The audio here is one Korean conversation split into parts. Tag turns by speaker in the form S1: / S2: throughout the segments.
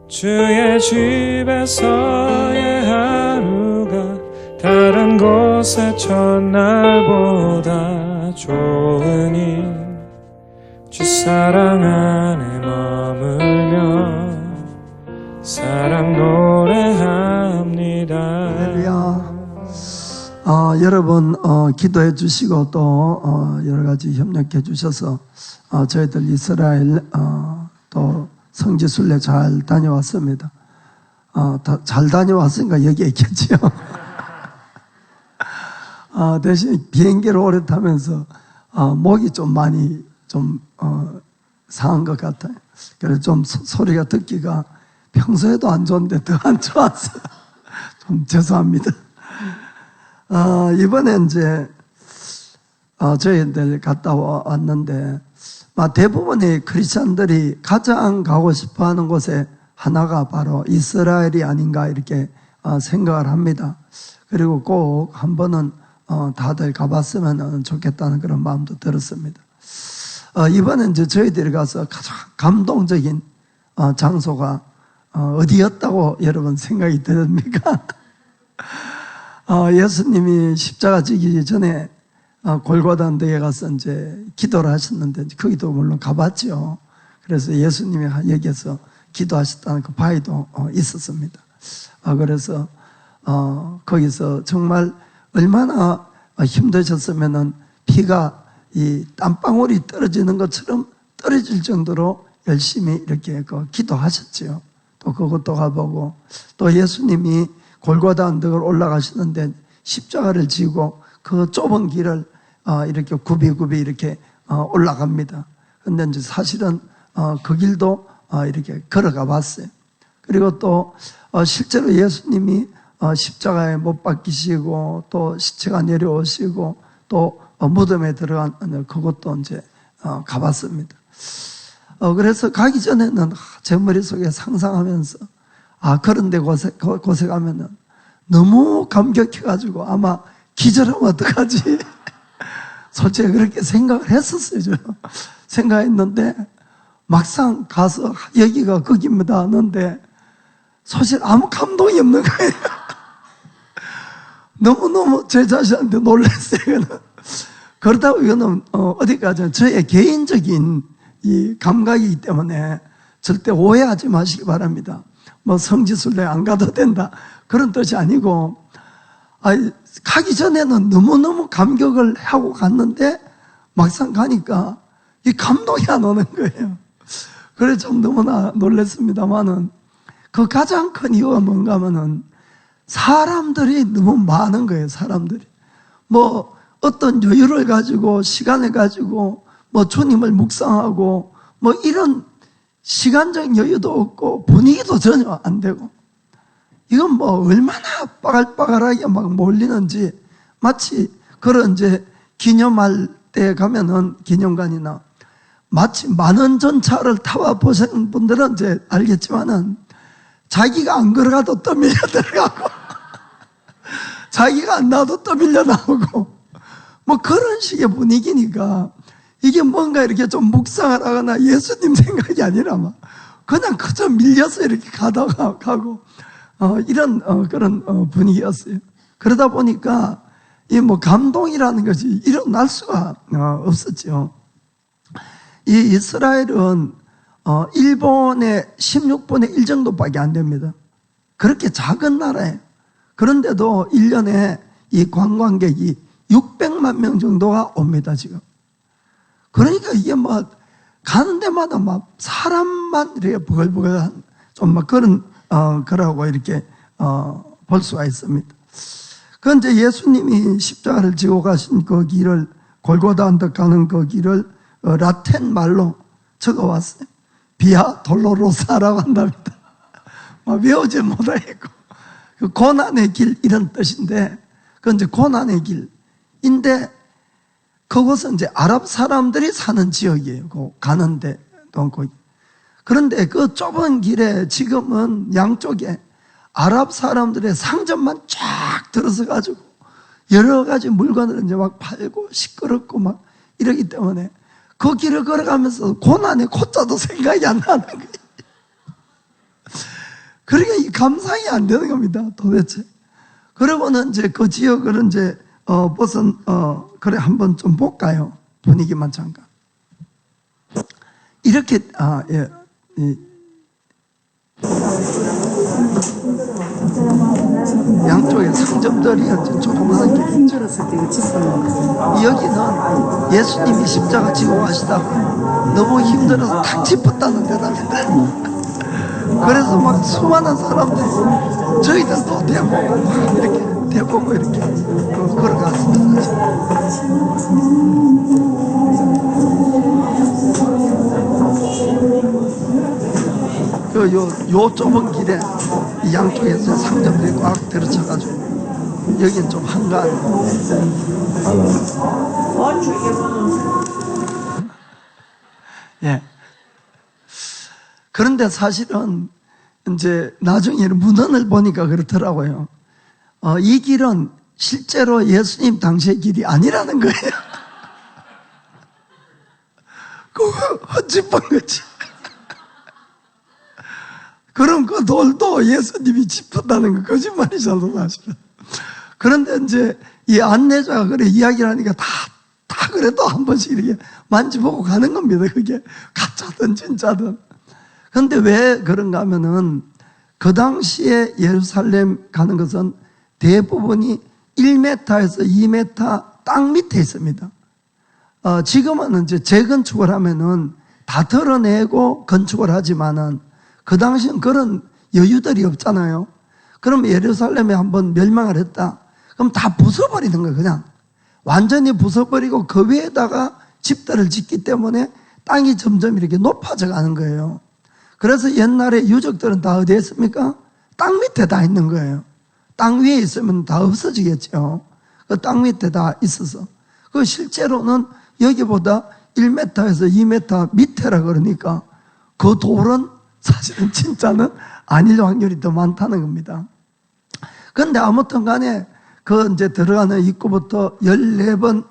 S1: 주의 집에서의 하루가 다른 곳의 첫날보다 좋으니 주 사랑 안에 머물며 사랑 노래합니다.
S2: 할렐루야. 여러분 기도해 주시고 또 여러 가지 협력해 주셔서 저희들 이스라엘 또 성지순례 잘 다녀왔습니다. 잘 다녀왔으니까 여기 있겠지요. 대신 비행기를 오래 타면서 목이 좀 많이 상한 것 같아요. 그래서 좀 소리가 듣기가 평소에도 안 좋은데 더 안 좋았어요. 좀 죄송합니다. 이번에 이제 저희들 갔다 왔는데 대부분의 크리스찬들이 가장 가고 싶어하는 곳에 하나가 바로 이스라엘이 아닌가 이렇게 생각을 합니다. 그리고 꼭 한 번은 다들 가봤으면 좋겠다는 그런 마음도 들었습니다. 이번에 이제 저희들이 가서 가장 감동적인 장소가 어디였다고 여러분 생각이 드십니까? 예수님이 십자가 지기 전에 골고다 언덕에 가서 이제 기도를 하셨는데 거기도 물론 가봤죠. 그래서 예수님이 여기에서 기도하셨다는 그 바위도 있었습니다. 그래서 거기서 정말 얼마나 힘드셨으면은 피가 이 땀방울이 떨어지는 것처럼 떨어질 정도로 열심히 이렇게 기도하셨지요. 또 그것도 가보고 또 예수님이 골고다 언덕을 올라가시는데 십자가를 지고 그 좁은 길을 이렇게 굽이굽이 이렇게 올라갑니다. 근데 이제 사실은 그 길도 이렇게 걸어가 봤어요. 그리고 또 실제로 예수님이 십자가에 못 박히시고 또 시체가 내려오시고 또 무덤에 들어간 그것도 이제 가봤습니다. 그래서 가기 전에는 제 머릿속에 상상하면서 그런데 곳에 가면은 너무 감격해가지고 아마 기절하면 어떡하지? 솔직히 그렇게 생각을 했었어요. 생각했는데 막상 가서 여기가 거기입니다 하는데 사실 아무 감동이 없는 거예요. 너무너무 제 자신한테 놀랐어요. 그렇다고 이거는 어디까지 저의 개인적인 이 감각이기 때문에 절대 오해하지 마시기 바랍니다. 성지순례 안 가도 된다 그런 뜻이 아니고 가기 전에는 너무너무 감격을 하고 갔는데 막상 가니까 이 감동이 안 오는 거예요. 그래서 좀 너무나 놀랐습니다만은 그 가장 큰 이유가 뭔가 하면은 사람들이 너무 많은 거예요. 사람들이 어떤 여유를 가지고 시간을 가지고 주님을 묵상하고 이런 시간적 여유도 없고 분위기도 전혀 안 되고 이건 얼마나 빠글빠글하게 막 몰리는지 마치 그런 이제 기념할 때 가면은 기념관이나 마치 만원 전차를 타봐 보신 분들은 이제 알겠지만은 자기가 안 걸어가도 또 밀려 들어가고 자기가 안 나와도 또 밀려 나오고 그런 식의 분위기니까 이게 뭔가 이렇게 좀 묵상을 하거나 예수님 생각이 아니라 그냥 그저 밀려서 이렇게 가고 이런 그런 분위기였어요. 그러다 보니까 이 감동이라는 것이 일어날 수가 없었죠. 이 이스라엘은 일본의 16분의 1 정도밖에 안 됩니다. 그렇게 작은 나라에 그런데도 1년에 이 관광객이 600만 명 정도가 옵니다, 지금. 그러니까 이게 가는 데마다 사람만 이렇게 버글버글한 그런, 거라고 이렇게, 볼 수가 있습니다. 그런데 예수님이 십자가를 지고 가신 그 길을, 골고다 언덕 가는 그 길을 라틴 말로 적어 왔어요. 비아 돌로로사라고 한답니다. 외우지 못하겠고. 그 고난의 길 이런 뜻인데, 그건 이제 고난의 길인데, 그곳은 이제 아랍 사람들이 사는 지역이에요. 가는데. 그런데 그 좁은 길에 지금은 양쪽에 아랍 사람들의 상점만 쫙 들어서 가지고 여러 가지 물건을 이제 팔고 시끄럽고 이러기 때문에 그 길을 걸어가면서 고난의 고자도 생각이 안 나는 거예요. 그러니까 이 감상이 안 되는 겁니다, 도대체. 그러고는 이제 그 지역을 이제, 그래, 한번 좀 볼까요? 분위기만 잠깐. 이렇게, 양쪽에 상점들이 이제 조그마한 게 있죠. 여기는 예수님이 십자가 지고 가시다가 너무 힘들어서 탁 짚었다는 데랍니다. 그래서 막 수많은 사람들이 저희들도 대보고 막 이렇게 대보고 이렇게 걸어갔습니다. 요 좁은 길에 이 양쪽에서 상점들이 꽉 들어쳐가지고 여기는 좀 한가한. 예. 그런데 사실은 이제 나중에 문헌을 보니까 그렇더라고요. 이 길은 실제로 예수님 당시의 길이 아니라는 거예요. 그거 헛짚은 거지. 그럼 그 돌도 예수님이 짚었다는 거 거짓말이잖아, 사실은. 그런데 이제 이 안내자가 그래 이야기를 하니까 다 그래도 한 번씩 이렇게 만져보고 가는 겁니다. 그게 가짜든 진짜든. 그런데 왜 그런가 하면은 그 당시에 예루살렘 가는 것은 대부분이 1m에서 2m 땅 밑에 있습니다. 지금은 이제 재건축을 하면은 다 드러내고 건축을 하지만은 그 당시엔 그런 여유들이 없잖아요. 그럼 예루살렘에 한번 멸망을 했다. 그럼 다 부숴버리는 거예요, 그냥. 완전히 부숴버리고 그 위에다가 집들을 짓기 때문에 땅이 점점 이렇게 높아져 가는 거예요. 그래서 옛날에 유적들은 다 어디에 있습니까? 땅 밑에 다 있는 거예요. 땅 위에 있으면 다 없어지겠죠. 그 땅 밑에 다 있어서. 그 실제로는 여기보다 1m에서 2m 밑에라 그러니까 그 돌은 사실은 진짜는 아닐 확률이 더 많다는 겁니다. 그런데 아무튼 간에 그 이제 들어가는 입구부터 14번,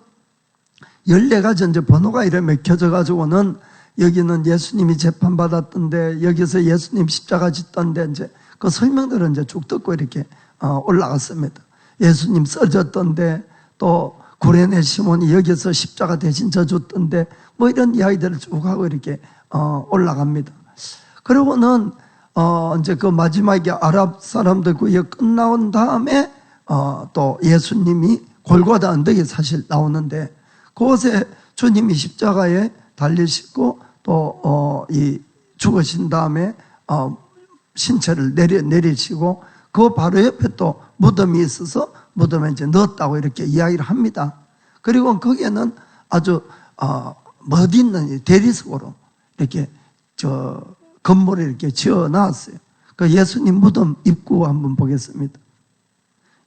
S2: 14가지 이제 번호가 이렇게 맥혀져 가지고는 여기는 예수님이 재판받았던데, 여기서 예수님 십자가 짓던데, 이제 그 설명들은 이제 쭉 듣고 이렇게 올라갔습니다. 예수님 써졌던데, 또 구레네 시몬이 여기서 십자가 대신 져줬던데, 뭐 이런 이야기들을 쭉 하고 이렇게 올라갑니다. 그리고는 이제 그 마지막에 아랍 사람들 구역 끝나온 다음에 또 예수님이 골고다 언덕에 사실 나오는데, 그곳에 주님이 십자가에 달리시고 또 이 죽으신 다음에 신체를 내리시고 그 바로 옆에 또 무덤이 있어서 무덤에 이제 넣었다고 이렇게 이야기를 합니다. 그리고 거기에는 아주 멋있는 대리석으로 이렇게 건물을 이렇게 지어 놨어요. 그 예수님 무덤 입구 한번 보겠습니다.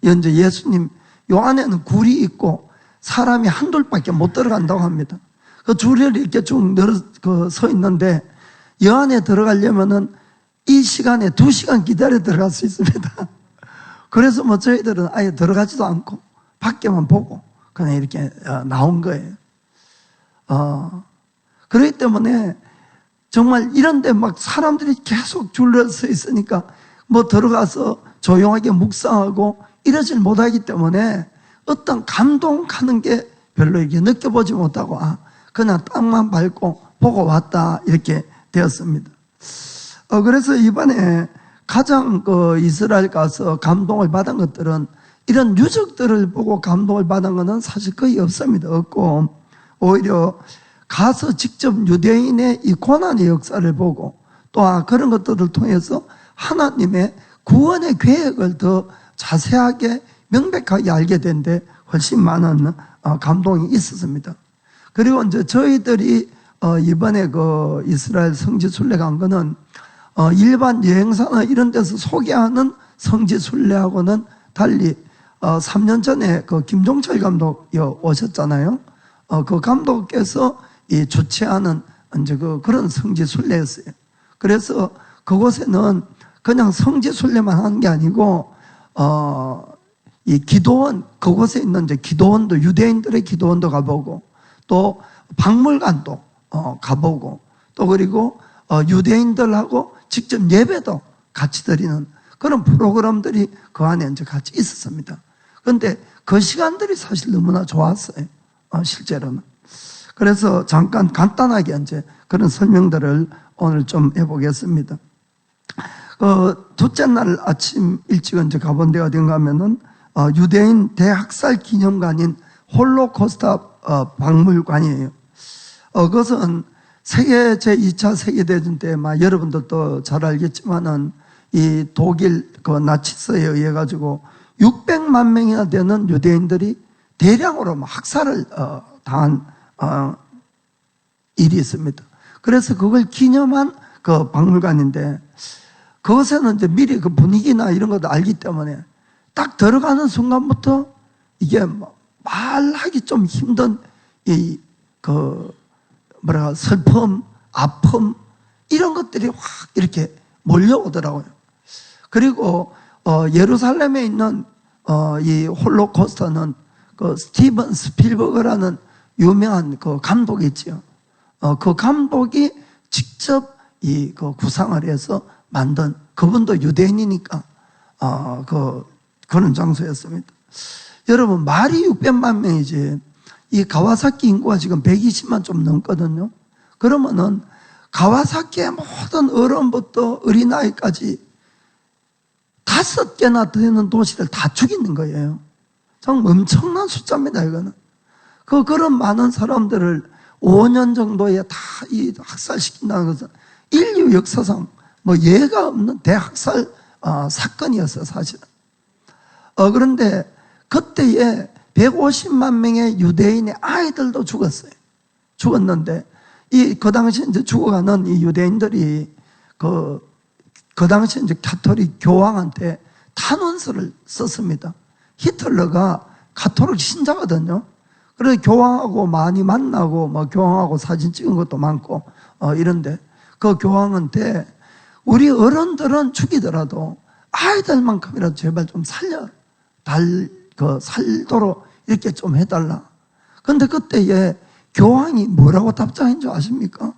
S2: 이제 예수님 요 안에는 굴이 있고 사람이 한둘밖에 못 들어간다고 합니다. 그 줄을 이렇게 쭉 서 있는데 이 안에 들어가려면은 이 시간에 2시간 기다려 들어갈 수 있습니다. 그래서 뭐 저희들은 아예 들어가지도 않고 밖에만 보고 그냥 이렇게 나온 거예요. 그렇기 때문에 정말 이런데 막 사람들이 계속 줄을 서 있으니까 뭐 들어가서 조용하게 묵상하고 이러질 못하기 때문에 어떤 감동하는 게 별로 이렇게 느껴보지 못하고 그냥 땅만 밟고 보고 왔다 이렇게 되었습니다. 그래서 이번에 가장 이스라엘 가서 감동을 받은 것들은 이런 유적들을 보고 감동을 받은 것은 사실 거의 없습니다. 없고 오히려 가서 직접 유대인의 이 고난의 역사를 보고 또 그런 것들을 통해서 하나님의 구원의 계획을 더 자세하게 명백하게 알게 된 데 훨씬 많은 감동이 있었습니다. 그리고 이제 저희들이 이번에 그 이스라엘 성지 순례 간 거는 일반 여행사나 이런 데서 소개하는 성지 순례하고는 달리 3년 전에 그 김종철 감독이 오셨잖아요. 그 감독께서 이 주최하는 이제 그런 성지 순례였어요. 그래서 그곳에는 그냥 성지 순례만 하는 게 아니고 이 기도원, 그곳에 있는 이제 기도원도, 유대인들의 기도원도 가보고 또 박물관도 가보고 또 그리고 유대인들하고 직접 예배도 같이 드리는 그런 프로그램들이 그 안에 이제 같이 있었습니다. 그런데 그 시간들이 사실 너무나 좋았어요. 실제로는. 그래서 잠깐 간단하게 이제 그런 설명들을 오늘 좀 해보겠습니다. 둘째 날 아침 일찍 이제 가본 데가 어딘가 하면은, 유대인 대학살 기념관인 홀로코스트 박물관이에요. 그것은 세계 제2차 세계대전 때, 여러분들도 잘 알겠지만은, 이 독일 그 나치스에 의해 가지고 600만 명이나 되는 유대인들이 대량으로 학살을 당한 일이 있습니다. 그래서 그걸 기념한 그 박물관인데, 그것에는 이제 미리 그 분위기나 이런 것도 알기 때문에 딱 들어가는 순간부터 이게 말하기 좀 힘든 슬픔, 아픔, 이런 것들이 확 이렇게 몰려오더라고요. 그리고, 예루살렘에 있는, 이 홀로코스트는 그 스티븐 스필버그라는 유명한 그 감독이 있죠. 그 감독이 직접 그 구상을 해서 만든, 그분도 유대인이니까, 그런 장소였습니다. 여러분, 말이 600만 명이지, 이 가와사키 인구가 지금 120만 좀 넘거든요. 그러면은, 가와사키의 모든 어른부터 어린아이까지 5개나 되는 도시를 다 죽이는 거예요. 정말 엄청난 숫자입니다, 이거는. 그런 많은 사람들을 5년 정도에 다 이 학살시킨다는 것은 인류 역사상 예가 없는 대학살 사건이었어요, 사실은. 그런데 그때에 150만 명의 유대인의 아이들도 죽었어요. 죽었는데, 그 당시 이제 죽어가는 이 유대인들이 그 당시 이제 가톨릭 교황한테 탄원서를 썼습니다. 히틀러가 가톨릭 신자거든요. 그래서 교황하고 많이 만나고, 교황하고 사진 찍은 것도 많고, 이런데, 그 교황한테 우리 어른들은 죽이더라도 아이들만큼이라도 제발 좀 살도록 이렇게 좀 해달라. 근데 그때에 교황이 뭐라고 답장한 줄 아십니까?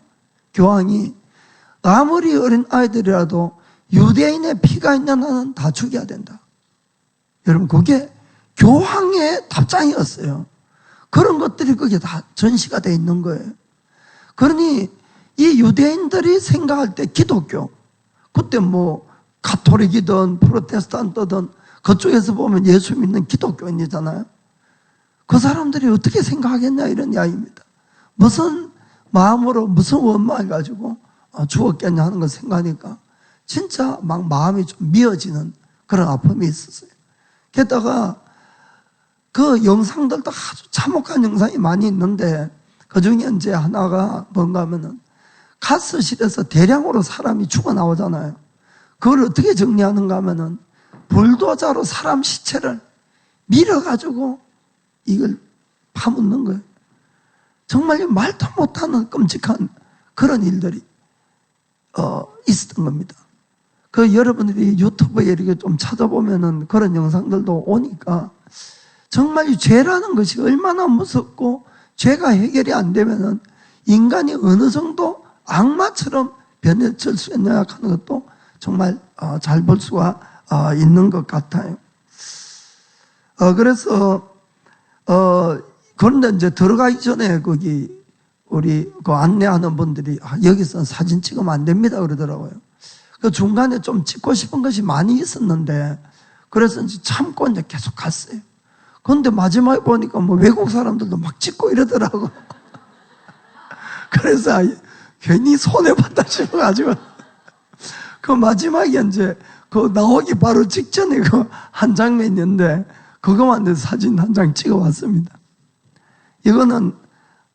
S2: 교황이 아무리 어린 아이들이라도 유대인의 피가 있는 한은 다 죽여야 된다. 여러분, 그게 교황의 답장이었어요. 그런 것들이 거기에 다 전시가 되어 있는 거예요. 그러니 이 유대인들이 생각할 때 기독교, 그때 가톨릭이든 프로테스탄트든 그쪽에서 보면 예수 믿는 기독교인이잖아요. 그 사람들이 어떻게 생각하겠냐, 이런 이야기입니다. 무슨 마음으로, 무슨 원망을 가지고 죽었겠냐 하는 걸 생각하니까 진짜 막 마음이 좀 미어지는 그런 아픔이 있었어요. 게다가 그 영상들도 아주 참혹한 영상이 많이 있는데, 그 중에 이제 하나가 뭔가 하면은 가스실에서 대량으로 사람이 죽어 나오잖아요. 그걸 어떻게 정리하는가 하면은 불도저로 사람 시체를 밀어가지고 이걸 파묻는 거예요. 정말 말도 못하는 끔찍한 그런 일들이 있었던 겁니다. 여러분들이 유튜브에 이렇게 좀 찾아보면은 그런 영상들도 오니까 정말 이 죄라는 것이 얼마나 무섭고, 죄가 해결이 안 되면은 인간이 어느 정도 악마처럼 변해질 수 있느냐 하는 것도 정말 잘 볼 수가 있는 것 같아요. 그래서 그런데 이제 들어가기 전에 거기 우리 그 안내하는 분들이 여기서 사진 찍으면 안 됩니다 그러더라고요. 그 중간에 좀 찍고 싶은 것이 많이 있었는데, 그래서 이제 참고 이제 계속 갔어요. 그런데 마지막에 보니까 외국 사람들도 막 찍고 이러더라고. 그래서 괜히 손해봤다 싶어가지고 그 마지막에 이제 그 나오기 바로 직전에 그 한 장면이 있는데, 그거만 사진 한 장 찍어 왔습니다. 이거는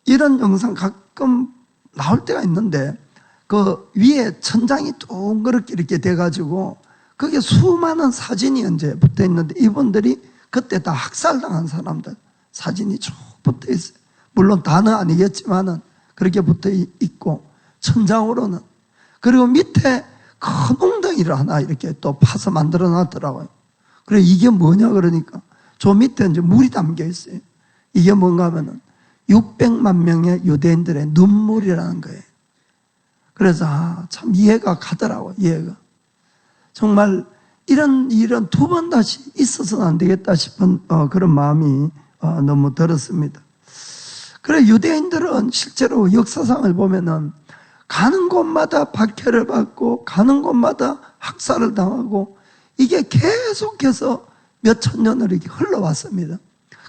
S2: 이런 영상 가끔 나올 때가 있는데, 그 위에 천장이 둥그렇게 이렇게 돼가지고 그게 수많은 사진이 이제 붙어 있는데, 이분들이 그때 다 학살당한 사람들 사진이 쭉 붙어 있어요. 물론 다는 아니겠지만은 그렇게 붙어 있고, 천장으로는. 그리고 밑에 큰 웅덩이를 하나 이렇게 또 파서 만들어 놨더라고요. 그래, 이게 뭐냐 그러니까 저 밑에 이제 물이 담겨 있어요. 이게 뭔가 하면은 600만 명의 유대인들의 눈물이라는 거예요. 그래서 참 이해가 가더라고요, 이해가. 정말 이런 일은 두 번 다시 있어서는 안 되겠다 싶은 그런 마음이 너무 들었습니다. 그래, 유대인들은 실제로 역사상을 보면은 가는 곳마다 박해를 받고 가는 곳마다 학살을 당하고 이게 계속해서 몇 천 년을 이렇게 흘러왔습니다.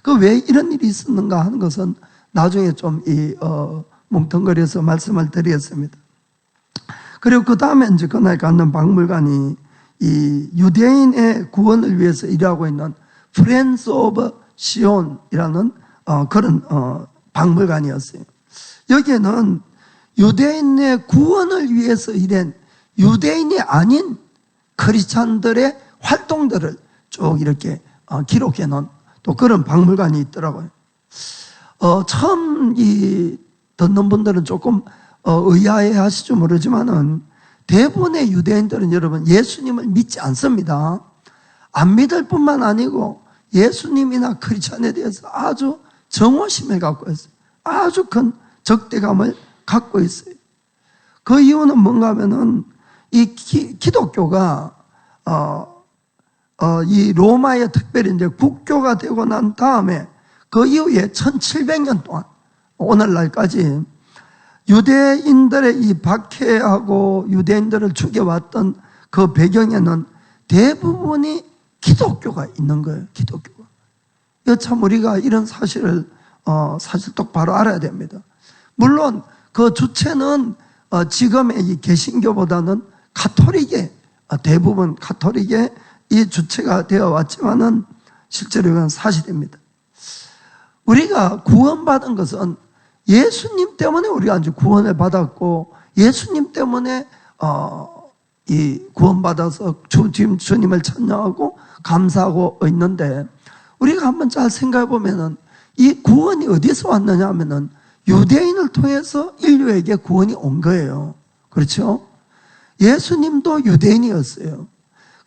S2: 그 왜 이런 일이 있었는가 하는 것은 나중에 좀 뭉텅거려서 말씀을 드리겠습니다. 그리고 그 다음에 이제 그날 갖는 박물관이 이 유대인의 구원을 위해서 일하고 있는 프렌즈 오브 시온이라는 그런 박물관이었어요. 여기에는 유대인의 구원을 위해서 일한 유대인이 아닌 크리스찬들의 활동들을 쭉 이렇게 기록해 놓은 또 그런 박물관이 있더라고요. 처음 듣는 분들은 조금 의아해 하실지 모르지만은 대부분의 유대인들은 여러분 예수님을 믿지 않습니다. 안 믿을 뿐만 아니고 예수님이나 크리스찬에 대해서 아주 정오심을 갖고 있어요. 아주 큰 적대감을 갖고 있어요. 그 이유는 뭔가 하면은 이 기독교가 이 로마의 특별히 이제 국교가 되고 난 다음에 그 이후에 1700년 동안 오늘날까지 유대인들의 이 박해하고 유대인들을 죽여왔던 그 배경에는 대부분이 기독교가 있는 거예요. 기독교가. 이거 참 우리가 이런 사실을 사실 똑바로 알아야 됩니다. 물론 그 주체는 지금의 이 개신교보다는 가톨릭의 대부분 가톨릭의 이 주체가 되어 왔지만은 실제로 이건 사실입니다. 우리가 구원받은 것은 예수님 때문에 우리가 이제 구원을 받았고 예수님 때문에 이 구원받아서 주님을 찬양하고 감사하고 있는데 우리가 한번 잘 생각해 보면은 이 구원이 어디서 왔느냐 하면은 유대인을 통해서 인류에게 구원이 온 거예요. 그렇죠? 예수님도 유대인이었어요.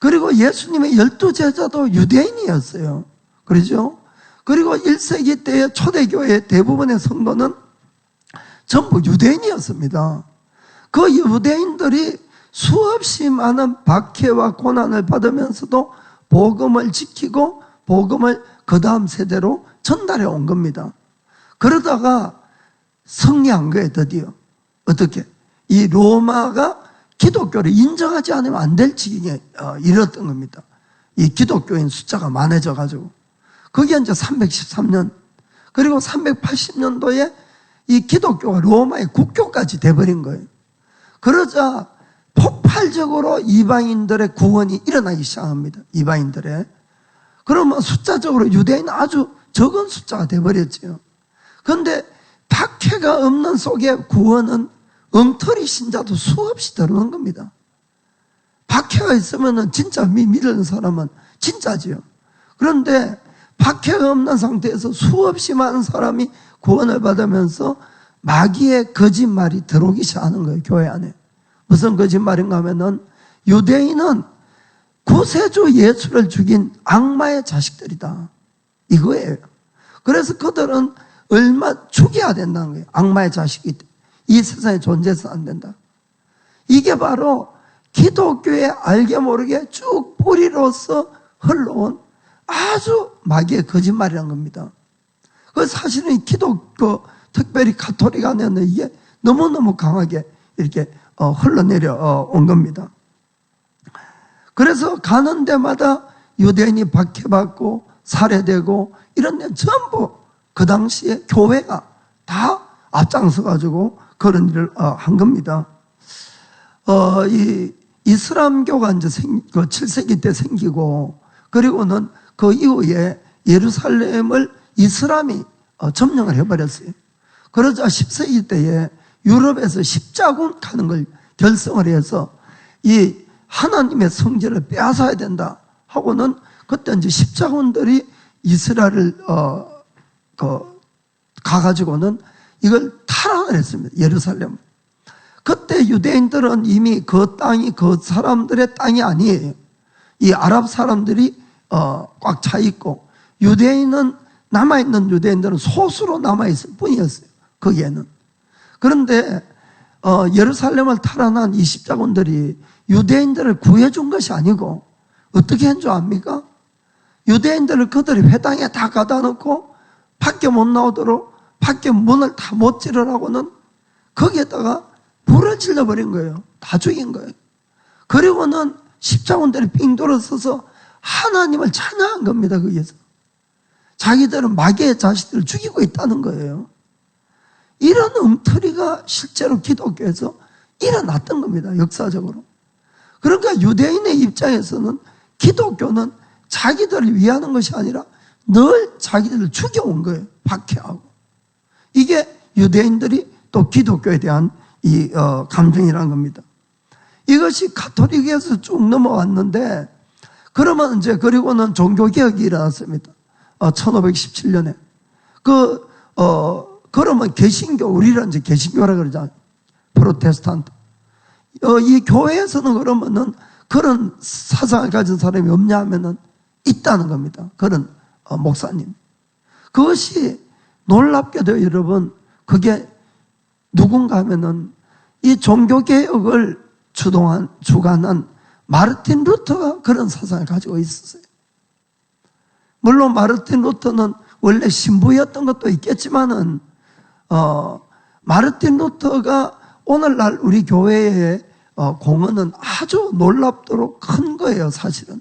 S2: 그리고 예수님의 12제자도 유대인이었어요. 그렇죠? 그리고 1세기 때의 초대교회 대부분의 성도는 전부 유대인이었습니다. 그 유대인들이 수없이 많은 박해와 고난을 받으면서도 복음을 지키고 복음을 그 다음 세대로 전달해 온 겁니다. 그러다가 승리한 거예요, 드디어. 어떻게? 이 로마가 기독교를 인정하지 않으면 안 될 지경에 이르렀던 겁니다. 이 기독교인 숫자가 많아져가지고. 그게 이제 313년. 그리고 380년도에 이 기독교가 로마의 국교까지 돼버린 거예요. 그러자 폭발적으로 이방인들의 구원이 일어나기 시작합니다. 이방인들의. 그러면 숫자적으로 유대인은 아주 적은 숫자가 돼버렸죠. 그런데 박해가 없는 속에 구원은 엉터리 신자도 수없이 들어오는 겁니다. 박해가 있으면 진짜 믿는 사람은 진짜지요. 그런데 박해가 없는 상태에서 수없이 많은 사람이 구원을 받으면서 마귀의 거짓말이 들어오기 시작하는 거예요, 교회 안에. 무슨 거짓말인가 하면은 유대인은 구세주 예수를 죽인 악마의 자식들이다. 이거예요. 그래서 그들은 얼마 죽여야 된다는 거예요. 악마의 자식이 이 세상에 존재해서 안 된다. 이게 바로 기독교에 알게 모르게 쭉 뿌리로서 흘러온 아주 마귀의 거짓말이라는 겁니다. 그 사실은 이 기독교, 특별히 가톨릭 안에는 이게 너무너무 강하게 이렇게 흘러내려 온 겁니다. 그래서 가는 데마다 유대인이 박해받고 살해되고 이런 데 전부 그 당시에 교회가 다 앞장서가지고 그런 일을 한 겁니다. 이 이슬람교가 이제 7세기 때 생기고 그리고는 그 이후에 예루살렘을 이슬람이 점령을 해버렸어요. 그러자 10세기 때에 유럽에서 십자군 가는 걸 결성을 해서 이 하나님의 성전을 빼앗아야 된다 하고는 그때 이제 십자군들이 이스라엘을 가가지고는 이걸 탈환을 했습니다. 예루살렘. 그때 유대인들은 이미 그 땅이 그 사람들의 땅이 아니에요. 이 아랍 사람들이 꽉 차 있고 유대인은 남아있는 유대인들은 소수로 남아있을 뿐이었어요. 거기에는. 그런데 예루살렘을 탈환한 이 십자군들이 유대인들을 구해준 것이 아니고 어떻게 한 줄 압니까? 유대인들을 그들이 회당에 다 가다 놓고 밖에 못 나오도록 밖에 문을 다 못 지르라고는 거기에다가 불을 질러버린 거예요. 다 죽인 거예요. 그리고는 십자군들이 삥 돌아서서 하나님을 찬양한 겁니다. 거기에서. 자기들은 마귀의 자식들을 죽이고 있다는 거예요. 이런 엉터리가 실제로 기독교에서 일어났던 겁니다. 역사적으로. 그러니까 유대인의 입장에서는 기독교는 자기들을 위하는 것이 아니라 늘 자기들을 죽여온 거예요. 박해하고. 이게 유대인들이 또 기독교에 대한 이 감정이라는 겁니다. 이것이 가톨릭에서 쭉 넘어왔는데, 그러면 이제 그리고는 종교개혁이 일어났습니다. 1517년에. 그러면 개신교, 우리는 이제 개신교라 그러잖아요. 프로테스탄트. 이 교회에서는 그러면은 그런 사상을 가진 사람이 없냐 하면은 있다는 겁니다. 그런 목사님. 그것이 놀랍게도 여러분, 그게 누군가 하면은 이 종교개혁을 주관한 마르틴 루터가 그런 사상을 가지고 있었어요. 물론 마르틴 루터는 원래 신부였던 것도 있겠지만은, 마르틴 루터가 오늘날 우리 교회의 공헌은 아주 놀랍도록 큰 거예요, 사실은.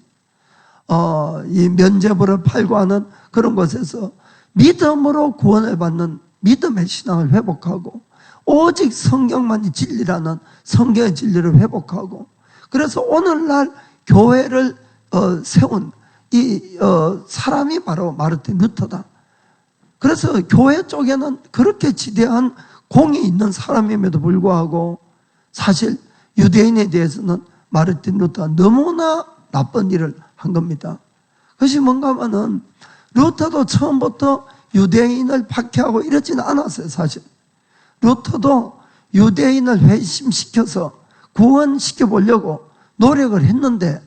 S2: 이 면죄부를 팔고 하는 그런 곳에서 믿음으로 구원을 받는 믿음의 신앙을 회복하고, 오직 성경만이 진리라는 성경의 진리를 회복하고, 그래서 오늘날 교회를 세운 이 사람이 바로 마르틴 루터다. 그래서 교회 쪽에는 그렇게 지대한 공이 있는 사람임에도 불구하고 사실 유대인에 대해서는 마르틴 루터가 너무나 나쁜 일을 한 겁니다. 그것이 뭔가 하면은 루터도 처음부터 유대인을 박해하고 이러지는 않았어요, 사실. 루터도 유대인을 회심시켜서 구원시켜 보려고 노력을 했는데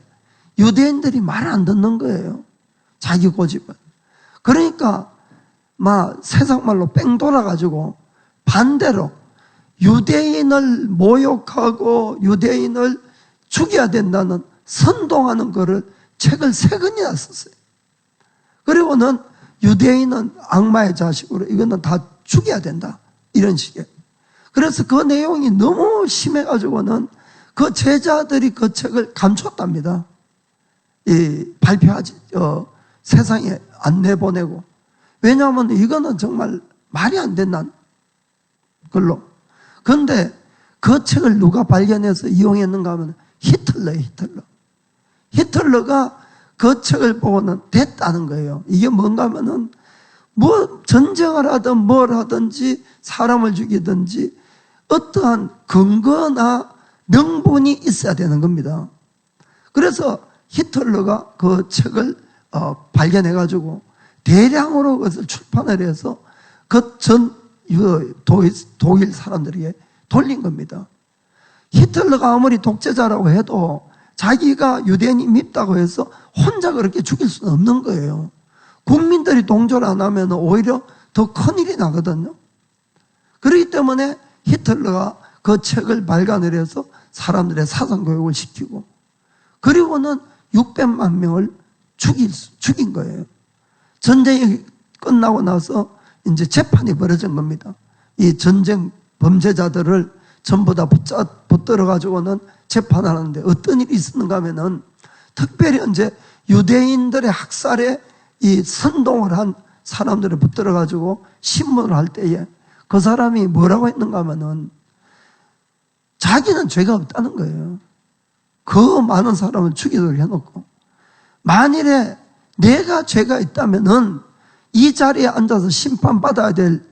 S2: 유대인들이 말 안 듣는 거예요. 자기 고집은. 그러니까 막 세상 말로 뺑 돌아가지고 반대로 유대인을 모욕하고 유대인을 죽여야 된다는 선동하는 거를 책을 3권이나 썼어요. 그리고는 유대인은 악마의 자식으로 이거는 다 죽여야 된다. 이런 식의. 그래서 그 내용이 너무 심해가지고는 그 제자들이 그 책을 감췄답니다. 발표하지, 세상에 안 내보내고. 왜냐하면 이거는 정말 말이 안 된다는 걸로. 그런데 그 책을 누가 발견해서 이용했는가 하면 히틀러예요, 히틀러. 히틀러가 그 책을 보고는 됐다는 거예요. 이게 뭔가 하면은 뭐 전쟁을 하든 뭘 하든지 사람을 죽이든지 어떠한 근거나 명분이 있어야 되는 겁니다. 그래서 히틀러가 그 책을 발견해가지고 대량으로 그것을 출판을 해서 그 전 독일 사람들에게 돌린 겁니다. 히틀러가 아무리 독재자라고 해도 자기가 유대인이 밉다고 해서 혼자 그렇게 죽일 수는 없는 거예요. 국민들이 동조를 안 하면 오히려 더 큰일이 나거든요. 그렇기 때문에 히틀러가 그 책을 발간을 해서 사람들의 사상교육을 시키고, 그리고는 600만 명을 죽인 거예요. 전쟁이 끝나고 나서 이제 재판이 벌어진 겁니다. 이 전쟁 범죄자들을 전부 다 붙들어가지고는 재판하는데 어떤 일이 있었는가 하면은 특별히 이제 유대인들의 학살에 이 선동을 한 사람들을 붙들어가지고 신문을 할 때에 그 사람이 뭐라고 했는가 하면은 자기는 죄가 없다는 거예요. 그 많은 사람을 죽이도록 해놓고, 만일에 내가 죄가 있다면은 이 자리에 앉아서 심판받아야 될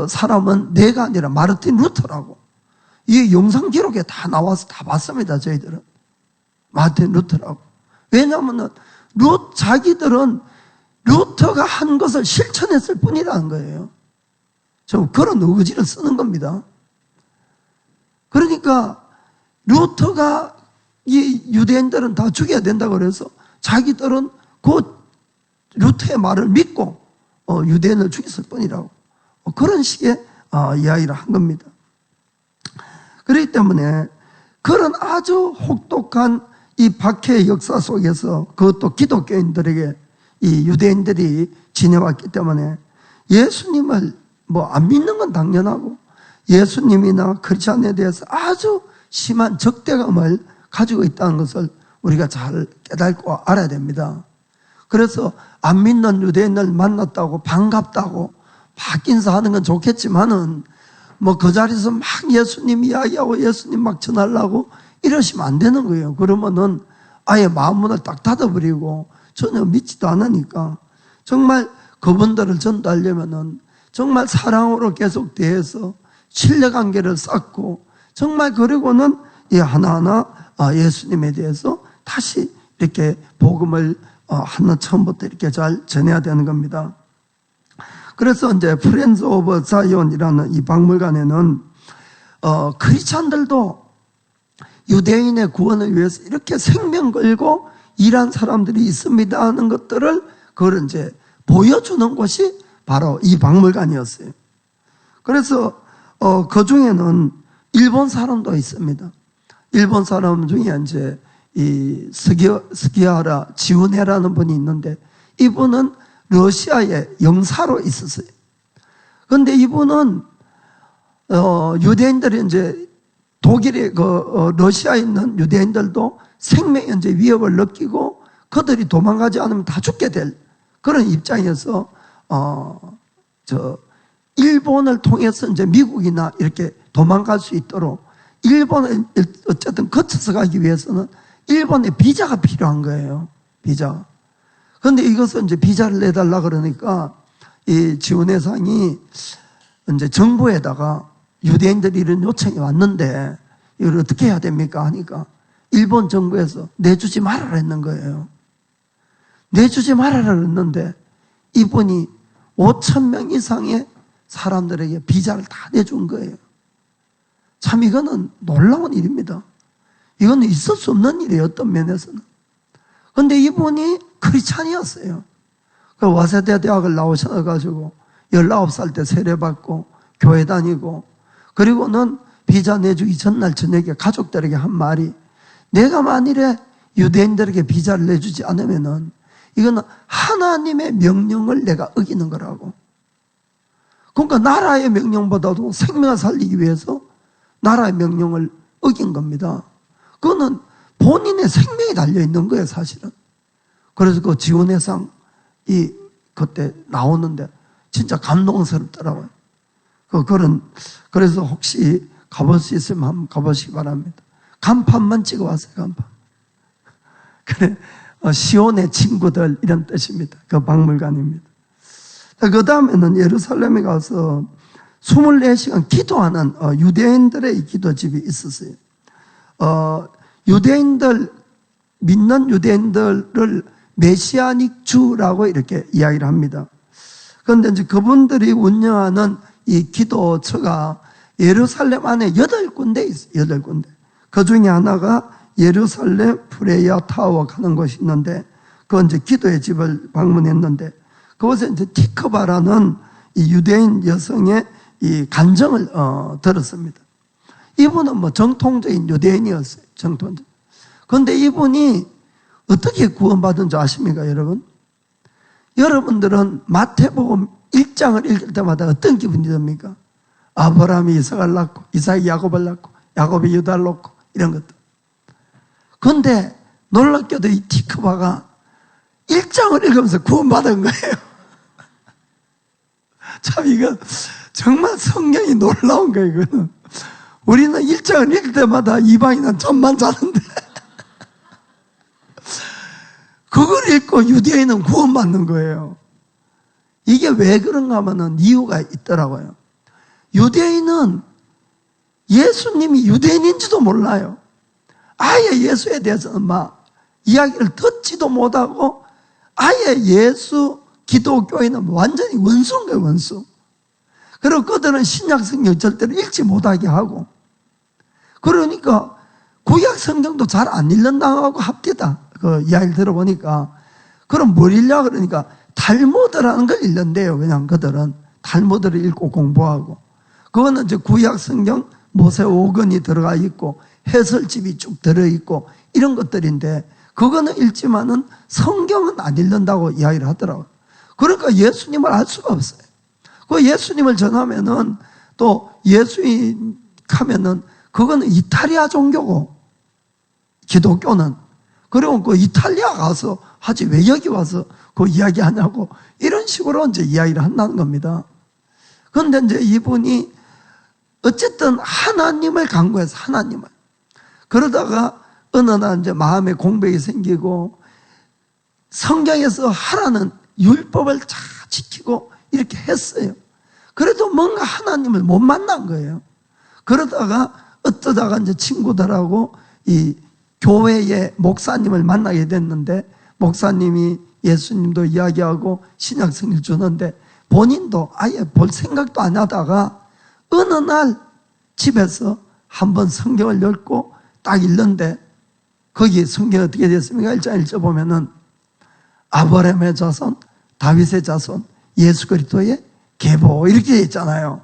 S2: 사람은 내가 아니라 마르틴 루터라고. 이 영상 기록에 다 나와서 다 봤습니다, 저희들은. 마르틴 루터라고. 왜냐하면 자기들은 루터가 한 것을 실천했을 뿐이라는 거예요. 좀 그런 의지를 쓰는 겁니다. 그러니까 루터가 이 유대인들은 다 죽여야 된다고 그래서 자기들은 그 루터의 말을 믿고 유대인을 죽였을 뿐이라고. 그런 식의 이야기를 한 겁니다. 그렇기 때문에 그런 아주 혹독한 이 박해의 역사 속에서 그것도 기독교인들에게 이 유대인들이 지내왔기 때문에 예수님을 뭐 안 믿는 건 당연하고 예수님이나 크리스찬에 대해서 아주 심한 적대감을 가지고 있다는 것을 우리가 잘 깨닫고 알아야 됩니다. 그래서 안 믿는 유대인을 만났다고 반갑다고 막 인사하는 건 좋겠지만은 뭐 그 자리에서 막 예수님 이야기하고 예수님 막 전하려고 이러시면 안 되는 거예요. 그러면은 아예 마음문을 딱 닫아버리고 전혀 믿지도 않으니까 정말 그분들을 전도하려면은 정말 사랑으로 계속 대해서 신뢰관계를 쌓고 정말 그리고는 이 하나하나 예수님에 대해서 다시 이렇게 복음을 하나 처음부터 이렇게 잘 전해야 되는 겁니다. 그래서 이제 프렌즈 오브 자이온이라는 이 박물관에는 크리스찬들도 유대인의 구원을 위해서 이렇게 생명 걸고 일한 사람들이 있습니다 하는 것들을 그걸 이제 보여주는 곳이 바로 이 박물관이었어요. 그래서 그 중에는 일본 사람도 있습니다. 일본 사람 중에 이제 이 스기하라 지훈해라는 분이 있는데 이분은 러시아에 영사로 있었어요. 그런데 이분은 유대인들이 이제 독일에 러시아에 있는 유대인들도 생명의 이제 위협을 느끼고 그들이 도망가지 않으면 다 죽게 될 그런 입장에서 일본을 통해서 이제 미국이나 이렇게 도망갈 수 있도록 일본을 어쨌든 거쳐서 가기 위해서는 일본에 비자가 필요한 거예요. 비자. 그런데 이것은 이제 비자를 내달라 그러니까 이 지원회상이 이제 정부에다가 유대인들이 이런 요청이 왔는데 이걸 어떻게 해야 됩니까? 하니까 일본 정부에서 내주지 말아라 했는 거예요. 내주지 말아라 했는데 이분이 5,000명 이상의 사람들에게 비자를 다 내준 거예요. 참 이거는 놀라운 일입니다. 이거는 있을 수 없는 일이에요. 어떤 면에서는. 그런데 이분이 크리스찬이었어요. 그 와세대 대학을 나오셔가지고 19살 때 세례받고 교회 다니고 그리고는 비자 내주기 전날 저녁에 가족들에게 한 말이 내가 만일에 유대인들에게 비자를 내주지 않으면은 이거는 하나님의 명령을 내가 어기는 거라고. 그러니까 나라의 명령보다도 생명을 살리기 위해서 나라의 명령을 어긴 겁니다. 그거는 본인의 생명이 달려있는 거예요, 사실은. 그래서 그 지원회상 그때 나오는데 진짜 감동스럽더라고요. 그래서 혹시 가볼 수 있으면 한번 가보시기 바랍니다. 간판만 찍어왔어요, 간판. 그래, 시온의 친구들 이런 뜻입니다. 그 박물관입니다. 그 다음에는 예루살렘에 가서 24시간 기도하는 유대인들의 기도집이 있었어요. 믿는 유대인들을 메시아닉 주라고 이렇게 이야기를 합니다. 그런데 이제 그분들이 운영하는 이 기도처가 예루살렘 안에 8군데 있어요. 8군데. 그 중에 하나가 예루살렘 프레이아 타워 가는 곳이 있는데, 그건 이제 기도의 집을 방문했는데, 그곳에 이제 티크바라는 이 유대인 여성의 이 간증을 들었습니다. 이분은 뭐 정통적인 유대인이었어요. 정통적. 그런데 이분이 어떻게 구원받은 줄 아십니까, 여러분? 여러분들은 마태복음 1장을 읽을 때마다 어떤 기분이 듭니까? 아브라함이 이삭을 낳고, 이삭이 야곱을 낳고, 야곱이 유다를 낳고, 이런 것들. 그런데 놀랍게도 이 티크바가 1장을 읽으면서 구원받은 거예요. 참, 이거 정말 성경이 놀라운 거예요, 이거는. 우리는 1장을 읽을 때마다 이방인은 잠만 자는데, 그걸 읽고 유대인은 구원받는 거예요. 이게 왜 그런가 하면은 이유가 있더라고요. 유대인은 예수님이 유대인인지도 몰라요. 아예 예수에 대해서는 막 이야기를 듣지도 못하고 아예 예수 기독교인은 완전히 원수인 거예요, 원수. 그리고 그들은 신약 성경 절대로 읽지 못하게 하고, 그러니까 구약 성경도 잘 안 읽는다고 합디다. 그 이야기를 들어보니까. 그럼 뭘 읽냐 그러니까 탈무드라는 걸 읽는데요. 그냥 그들은 탈무드를 읽고 공부하고, 그거는 이제 구약 성경 모세 5권이 들어가 있고 해설집이 쭉 들어있고 이런 것들인데 그거는 읽지만은 성경은 안 읽는다고 이야기를 하더라고요. 그러니까 예수님을 알 수가 없어요. 그 예수님을 전하면은 또 예수인 하면은 그거는 이탈리아 종교고 기독교는 그리고 그 이탈리아 가서 하지 왜 여기 와서 그 이야기 하냐고 이런 식으로 이제 이야기를 한다는 겁니다. 그런데 이제 이분이 어쨌든 하나님을 간구해서 하나님을 그러다가 어느 날 이제 마음에 공백이 생기고 성경에서 하라는 율법을 잘 지키고 이렇게 했어요. 그래도 뭔가 하나님을 못 만난 거예요. 그러다가 어쩌다가 이제 친구들하고 이 교회의 목사님을 만나게 됐는데 목사님이 예수님도 이야기하고 신약 성경을 주는데 본인도 아예 볼 생각도 안 하다가 어느 날 집에서 한번 성경을 읽고 딱 읽는데 거기 성경이 어떻게 됐습니까? 1장 1절 보면은 아브라함의 자손, 다윗의 자손, 예수 그리스도의 계보 이렇게 있잖아요.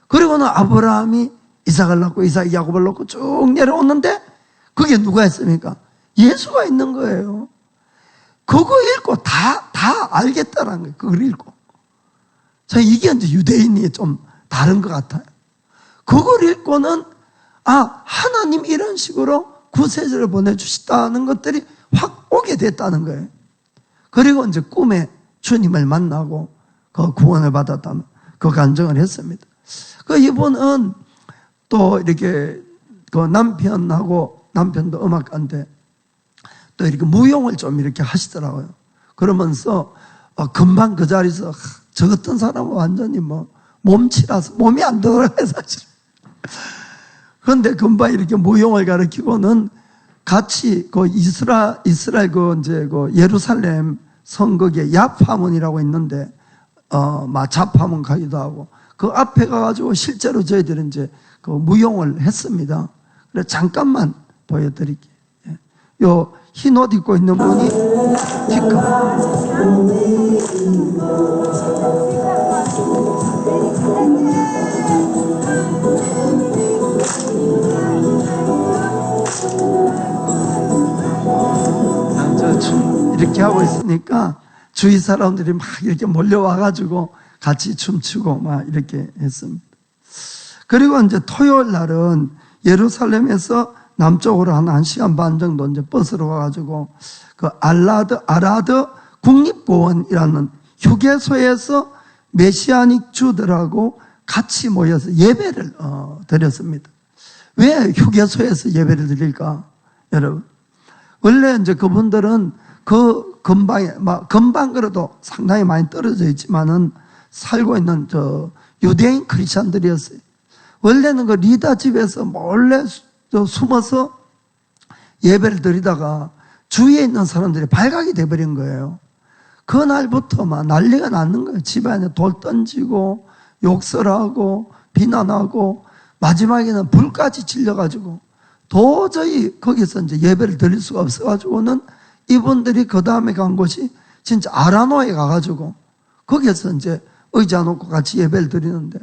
S2: 그리고는 아브라함이 이삭을 낳고 이삭이 야곱을 낳고 쭉 내려오는데 그게 누가 했습니까? 예수가 있는 거예요. 그거 읽고 다 알겠다라는 거예요. 그걸 읽고. 자, 이게 이제 유대인이 좀 다른 것 같아요. 그걸 읽고는 하나님 이런 식으로 구세주를 보내주시다는 것들이 확 오게 됐다는 거예요. 그리고 이제 꿈에 주님을 만나고 그 구원을 받았다는 그 간증을 했습니다. 그 이분은 또 이렇게 그 남편도 음악가인데 또 이렇게 무용을 좀 이렇게 하시더라고요. 그러면서 금방 그 자리에서 저 같은 사람은 완전히 뭐 몸치라서 몸이 안 들어가요, 사실. 그런데 금방 이렇게 무용을 가르치고는 같이 그 이스라엘 그 이제 그 예루살렘 성곽에 야파문이라고 있는데 자파문 가기도 하고 그 앞에 가가지고 실제로 저희들은 이제 그 무용을 했습니다. 그래서 잠깐만 보여드릴게요. 요 흰 옷 입고 있는 분이 티커. 이렇게 하고 있으니까 주위 사람들이 막 이렇게 몰려와가지고 같이 춤추고 막 이렇게 했습니다. 그리고 이제 토요일 날은 예루살렘에서 남쪽으로 한 1시간 반 정도 이제 버스로 가가지고 그 아라드 국립공원이라는 휴게소에서 메시아닉 주들하고 같이 모여서 예배를 드렸습니다. 왜 휴게소에서 예배를 드릴까? 여러분. 원래 이제 그분들은 그 근방 그래도 상당히 많이 떨어져 있지만은 살고 있는 유대인 크리스천들이었어요. 원래는 그 리다 집에서 몰래 숨어서 예배를 드리다가 주위에 있는 사람들이 발각이 돼버린 거예요. 그날부터 막 난리가 났는 거예요. 집안에 돌 던지고 욕설하고 비난하고 마지막에는 불까지 질려가지고 도저히 거기서 이제 예배를 드릴 수가 없어가지고는 이분들이 그 다음에 간 곳이 진짜 아라노에 가가지고 거기에서 이제 의자 놓고 같이 예배를 드리는데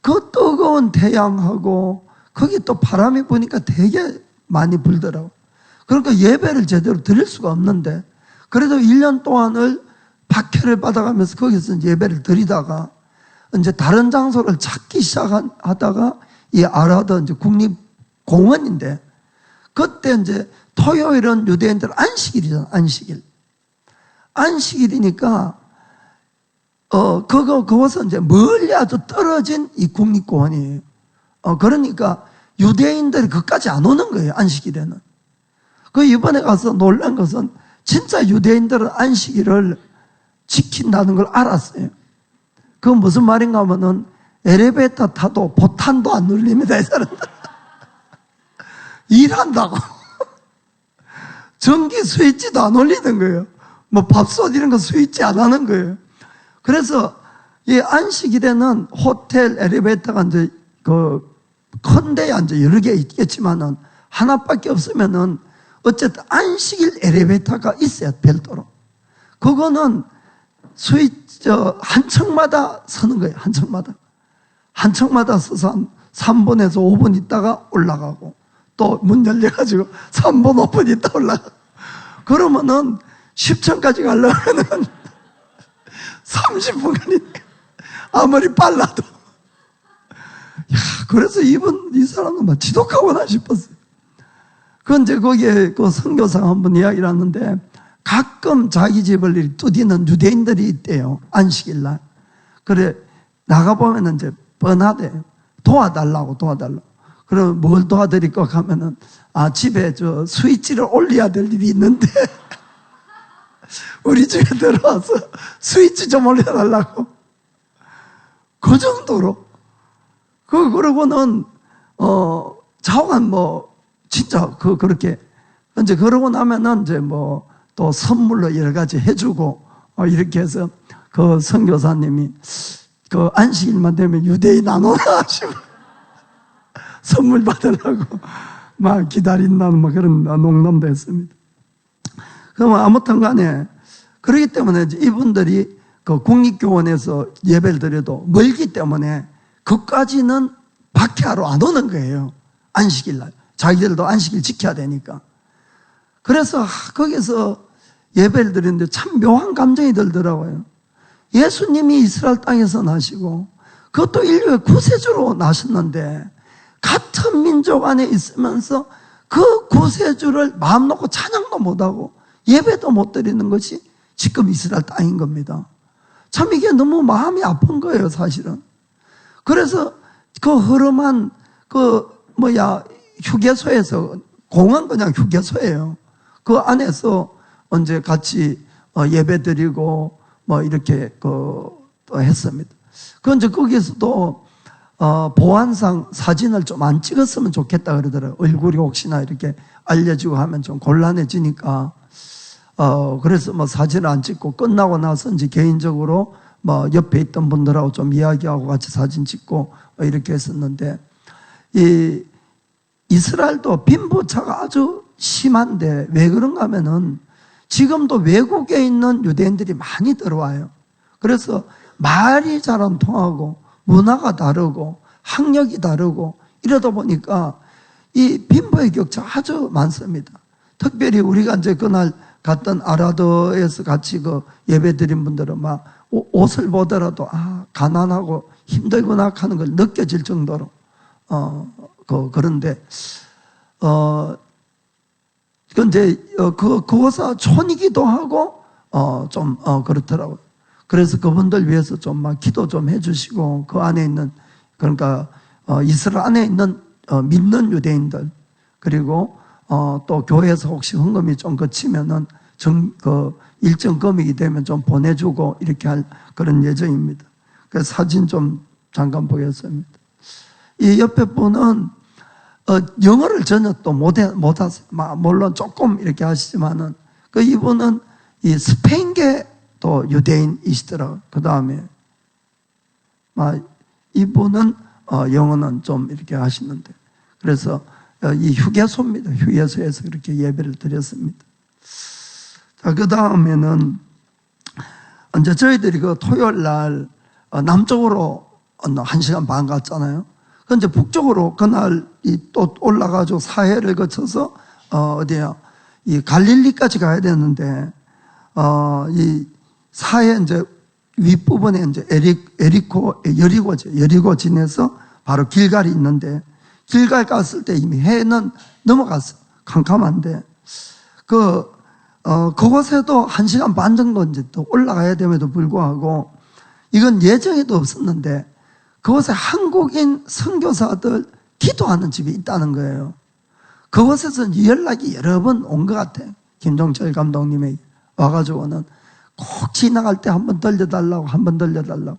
S2: 그 뜨거운 태양하고 거기 또 바람이 부니까 되게 많이 불더라고. 그러니까 예배를 제대로 드릴 수가 없는데 그래도 1년 동안을 박해를 받아가면서 거기서 예배를 드리다가 이제 다른 장소를 찾기 시작하다가 이 아라드 이제 국립공원인데 그때 이제 토요일은 유대인들 안식일이잖아, 안식일. 안식일이니까 그것은 이제 멀리 아주 떨어진 이 국립공원이에요. 그러니까 유대인들이 그까지 안 오는 거예요, 안식일에는. 그 이번에 가서 놀란 것은 진짜 유대인들은 안식일을 지킨다는 걸 알았어요. 그건 무슨 말인가 하면은 엘리베이터 타도 보탄도 안 눌립니다, 이 사람들. 일한다고. 전기 스위치도 안 올리는 거예요. 뭐 밥솥 이런 거 스위치 안 하는 거예요. 그래서 이 안식일에는 호텔 엘리베이터가 이제 큰 데야 이제 여러 개 있겠지만은 하나밖에 없으면은 어쨌든 안식일 엘리베이터가 있어야 별도로. 그거는 스위치 한 층마다 서는 거예요. 한 층마다 서서 한 3분에서 5분 있다가 올라가고 또 문 열려가지고 3분, 5분 있다 올라가. 그러면은 10층까지 가려면은 30분 걸리니까. 아무리 빨라도. 야, 그래서 이 사람은 막 지독하구나 싶었어요. 그런데 거기에 그 선교사가 한번 이야기를 하는데 가끔 자기 집을 두드리는 유대인들이 있대요. 안식일 날. 그래, 나가보면은 이제 뻔하대요. 도와달라고. 그럼 뭘 도와드릴까 하면은, 집에 저 스위치를 올려야 될 일이 있는데, 우리 집에 들어와서 스위치 좀 올려달라고. 그 정도로. 그러고는, 자관 진짜, 그렇게. 이제 그러고 나면은 이제 또 선물로 여러 가지 해주고, 이렇게 해서 그 선교사님이 그 안식일만 되면 유대인 안 오나 하시고, 선물 받으려고 막 기다린다는 그런 농담도 했습니다. 그럼 아무튼 간에, 그렇기 때문에 이분들이 그 국립교원에서 예배를 드려도 멀기 때문에 그까지는 박해하러 안 오는 거예요. 안식일 날. 자기들도 안식일 지켜야 되니까. 그래서 거기서 예배를 드리는데 참 묘한 감정이 들더라고요. 예수님이 이스라엘 땅에서 나시고 그것도 인류의 구세주로 나셨는데 같은 민족 안에 있으면서 그 구세주를 마음 놓고 찬양도 못하고 예배도 못 드리는 것이 지금 이스라엘 땅인 겁니다. 참 이게 너무 마음이 아픈 거예요, 사실은. 그래서 그 흐름한 휴게소에서, 공은 그냥 휴게소예요. 그 안에서 언제 같이 예배 드리고 이렇게 또 했습니다. 그런데 거기서도 보안상 사진을 좀 안 찍었으면 좋겠다 그러더라고요. 얼굴이 혹시나 이렇게 알려지고 하면 좀 곤란해지니까. 그래서 사진을 안 찍고 끝나고 나서 이제 개인적으로 옆에 있던 분들하고 좀 이야기하고 같이 사진 찍고 이렇게 했었는데, 이 이스라엘도 빈부차가 아주 심한데 왜 그런가 하면은 지금도 외국에 있는 유대인들이 많이 들어와요. 그래서 말이 잘 안 통하고 문화가 다르고 학력이 다르고 이러다 보니까 이 빈부의 격차 아주 많습니다. 특별히 우리가 이제 그날 갔던 아라드에서 같이 그 예배 드린 분들은 막 옷을 보더라도 가난하고 힘들구나 하는 걸 느껴질 정도로 그런데 근데 그곳은 촌이기도 하고 좀 그렇더라고요. 그래서 그분들 위해서 좀 막 기도 좀 해주시고 그 안에 있는, 그러니까 이스라엘 안에 있는 믿는 유대인들, 그리고 또 교회에서 혹시 헌금이 좀 거치면은 일정 금액이 되면 좀 보내주고 이렇게 할 그런 예정입니다. 그래서 사진 좀 잠깐 보겠습니다. 이 옆에 분은 영어를 전혀 또 못하세요. 물론 조금 이렇게 하시지만은 이분은 이 스페인계 또 유대인이시더라고요. 그 다음에 이분은 영어는 좀 이렇게 하시는데, 그래서 이 휴게소입니다. 휴게소에서 그렇게 예배를 드렸습니다. 자, 그 다음에는 이제 저희들이 그 토요일 날 남쪽으로 1시간 반 갔잖아요. 근데 북쪽으로 그날 또 올라가지고 사해를 거쳐서 어디야, 이 갈릴리까지 가야 되는데 이 사해 이제 윗부분에 이제 여리고 지내서 바로 길갈이 있는데, 길갈 갔을 때 이미 해는 넘어갔어. 캄캄한데 그곳에도 1시간 반 정도 이제 또 올라가야 됨에도 불구하고 이건 예정에도 없었는데 그곳에 한국인 선교사들 기도하는 집이 있다는 거예요. 그곳에서 연락이 여러 번 온 것 같아요. 김종철 감독님에게 와가지고는 꼭 지나갈 때 한번 들려달라고, 한번 들려달라고.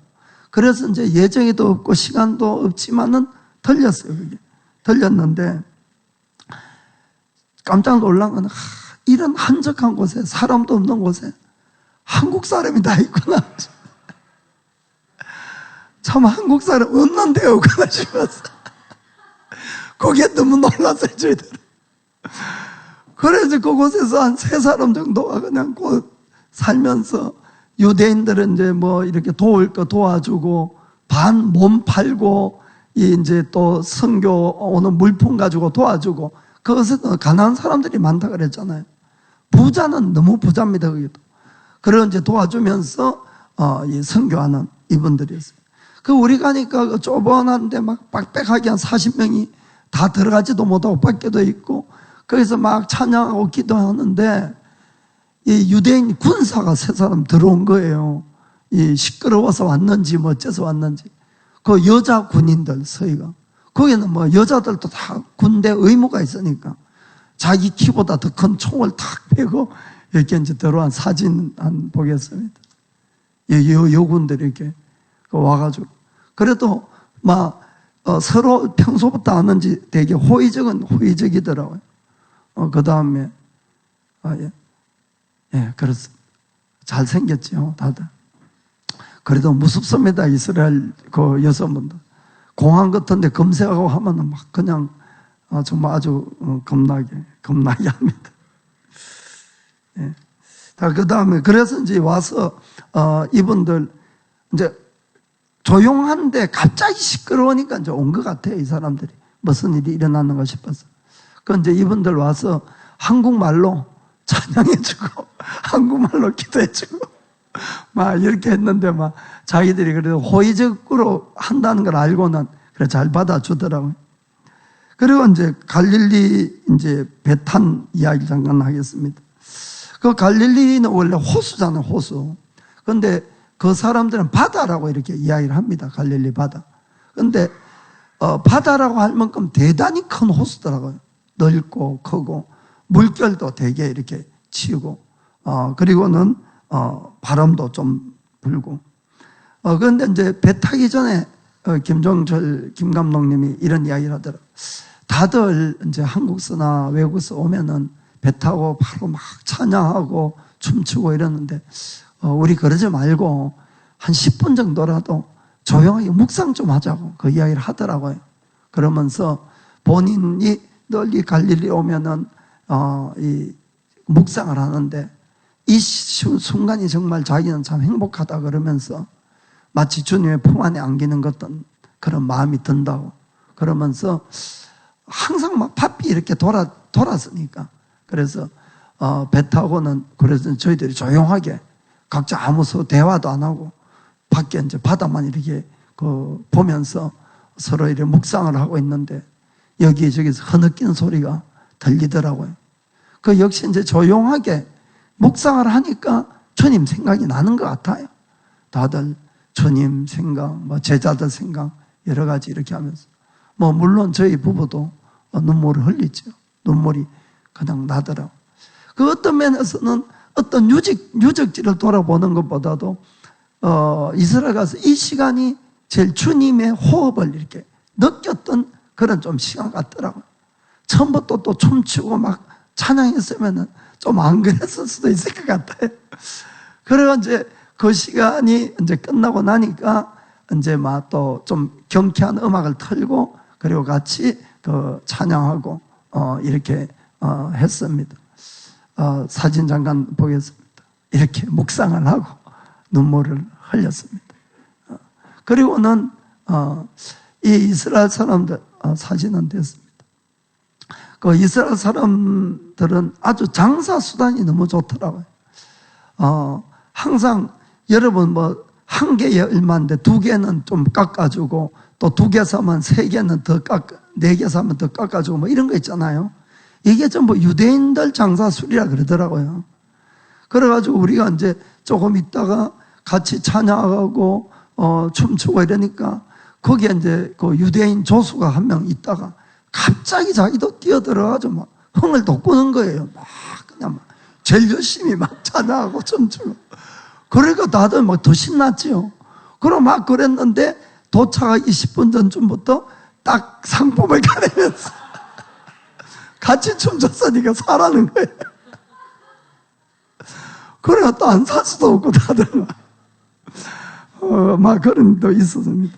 S2: 그래서 이제 예정에도 없고 시간도 없지만은 들렸어요. 그게 들렸는데 깜짝 놀란 건 이런 한적한 곳에, 사람도 없는 곳에 한국 사람이 다 있구나. 참 한국 사람 없는 데 없구나 싶었어. 그게 너무 놀랐어요, 저희들은. 그래서 그곳에서 한 3사람 정도가 그냥 곧 살면서, 유대인들은 이제 이렇게 도울 거 도와주고, 반 몸 팔고, 이제 또 선교 오는 물품 가지고 도와주고, 그것은 가난한 사람들이 많다 그랬잖아요. 부자는 너무 부자입니다. 거기도. 그걸 이제 도와주면서 이 선교하는 이분들이었어요. 우리 가니까 그 좁은한데 막 빡빡하게 한 40명이 다 들어가지도 못하고 밖에도 있고, 거기서 막 찬양하고 기도하는데 이 유대인 군사가 세 사람 들어온 거예요. 이 시끄러워서 왔는지 뭐 어째서 왔는지. 그 여자 군인들 서희가, 거기는 뭐 여자들도 다 군대 의무가 있으니까 자기 키보다 더 큰 총을 탁 빼고 이렇게 이제 들어온 사진 한 보겠습니다. 여군들이 이렇게 와가지고. 그래도 막 서로 평소부터 아는지 되게 호의적은 호의적이더라고요. 그 다음에 그렇습니다. 잘생겼죠, 다들. 그래도 무섭습니다, 이스라엘 그 여성분들. 공항 같은데 검색하고 하면은 막 그냥 정말 아주 겁나게 합니다. 예. 그 다음에 그래서 이제 와서 이분들 이제 조용한데 갑자기 시끄러우니까 이제 온 것 같아요, 이 사람들이. 무슨 일이 일어났는가 싶어서. 그 이제 이분들 와서 한국말로 찬양해주고 한국말로 기도해주고 막 이렇게 했는데 막 자기들이 그래도 호의적으로 한다는 걸 알고는 그래 잘 받아주더라고요. 그리고 이제 갈릴리 이제 배 탄 이야기 잠깐 하겠습니다. 그 갈릴리는 원래 호수잖아요, 호수. 근데 그 사람들은 바다라고 이렇게 이야기를 합니다. 갈릴리 바다. 근데 바다라고 할 만큼 대단히 큰 호수더라고요. 넓고 크고 물결도 되게 이렇게 치고 그리고는 바람도 좀 불고. 그런데 이제 배 타기 전에 김종철 김 감독님이 이런 이야기를 하더라고요. 다들 이제 한국서나 외국서 오면은 배 타고 바로 막 찬양하고 춤추고 이러는데 우리 그러지 말고 한 10분 정도라도 조용하게 묵상 좀 하자고 그 이야기를 하더라고요. 그러면서 본인이 늘 이 갈릴리 오면은 이 묵상을 하는데 이 순간이 정말 자기는 참 행복하다 그러면서 마치 주님의 품 안에 안기는 것 같은 그런 마음이 든다고 그러면서 항상 막 바삐 이렇게 돌았으니까 그래서 배 타고는 그래서 저희들이 조용하게 각자 아무 대화도 안 하고 밖에 이제 바다만 이렇게 보면서 서로 이렇게 묵상을 하고 있는데 여기저기서 흐느끼는 소리가 들리더라고요. 그 역시 이제 조용하게 묵상을 하니까 주님 생각이 나는 것 같아요. 다들 주님 생각, 뭐 제자들 생각 여러 가지 이렇게 하면서 뭐 물론 저희 부부도 눈물을 흘리죠. 눈물이 그냥 나더라고요. 그 어떤 면에서는 어떤 유적지를 돌아보는 것보다도 이스라엘 가서 이 시간이 제일 주님의 호흡을 이렇게 느꼈던 그런 좀 시간 같더라고요. 처음부터 또 춤추고 막 찬양했으면은 좀 안 그랬을 수도 있을 것 같아요. 그래서 이제 그 시간이 이제 끝나고 나니까 이제 막 또 좀 경쾌한 음악을 틀고 그리고 같이 찬양하고 이렇게 했습니다. 사진 잠깐 보겠습니다. 이렇게 묵상을 하고 눈물을 흘렸습니다. 그리고는 이 이스라엘 사람들 사진은 됐습니다. 그 이스라엘 사람들은 아주 장사 수단이 너무 좋더라고요. 항상 여러분 뭐 한 개에 얼마인데 두 개는 좀 깎아주고 또 두 개 사면 세 개는 더 네 개 사면 더 깎아주고 뭐 이런 거 있잖아요. 이게 전부 유대인들 장사술이라 그러더라고요. 그래가지고 우리가 이제 조금 있다가 같이 찬양하고 춤추고 이러니까 거기에 이제 그 유대인 조수가 한 명 있다가 갑자기 자기도 뛰어들어가지고 막 흥을 돋구는 거예요. 막 그냥 막 제일 열심히 막 찬양하고 춤추고. 그러니까 다들 막 더 신났지요. 그럼 막 그랬는데 도착하기 10분 전쯤부터 딱 상품을 가리면서 같이 춤췄으니까 사라는 거예요. 그래가 또 안 살 수도 없고 다들 막 그런 도 있었습니다.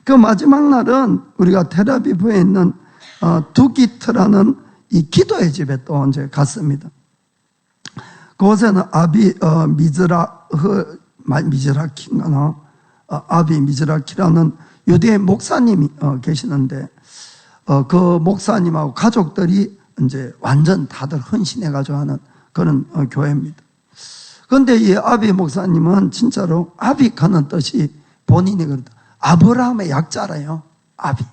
S2: 그 마지막 날은 우리가 텔아비브에 있는 두기트라는 이 기도의 집에 또 이제 갔습니다. 그곳에는 아비 미즈라키인가나 아비 미즈라키라는 유대인 목사님이 계시는데 그 목사님하고 가족들이 이제 완전 다들 헌신해가지고 하는 그런 교회입니다. 그런데 이 아비 목사님은 진짜로 아비가는 뜻이 본인이 그러다 아브라함의 약자래요. 아비.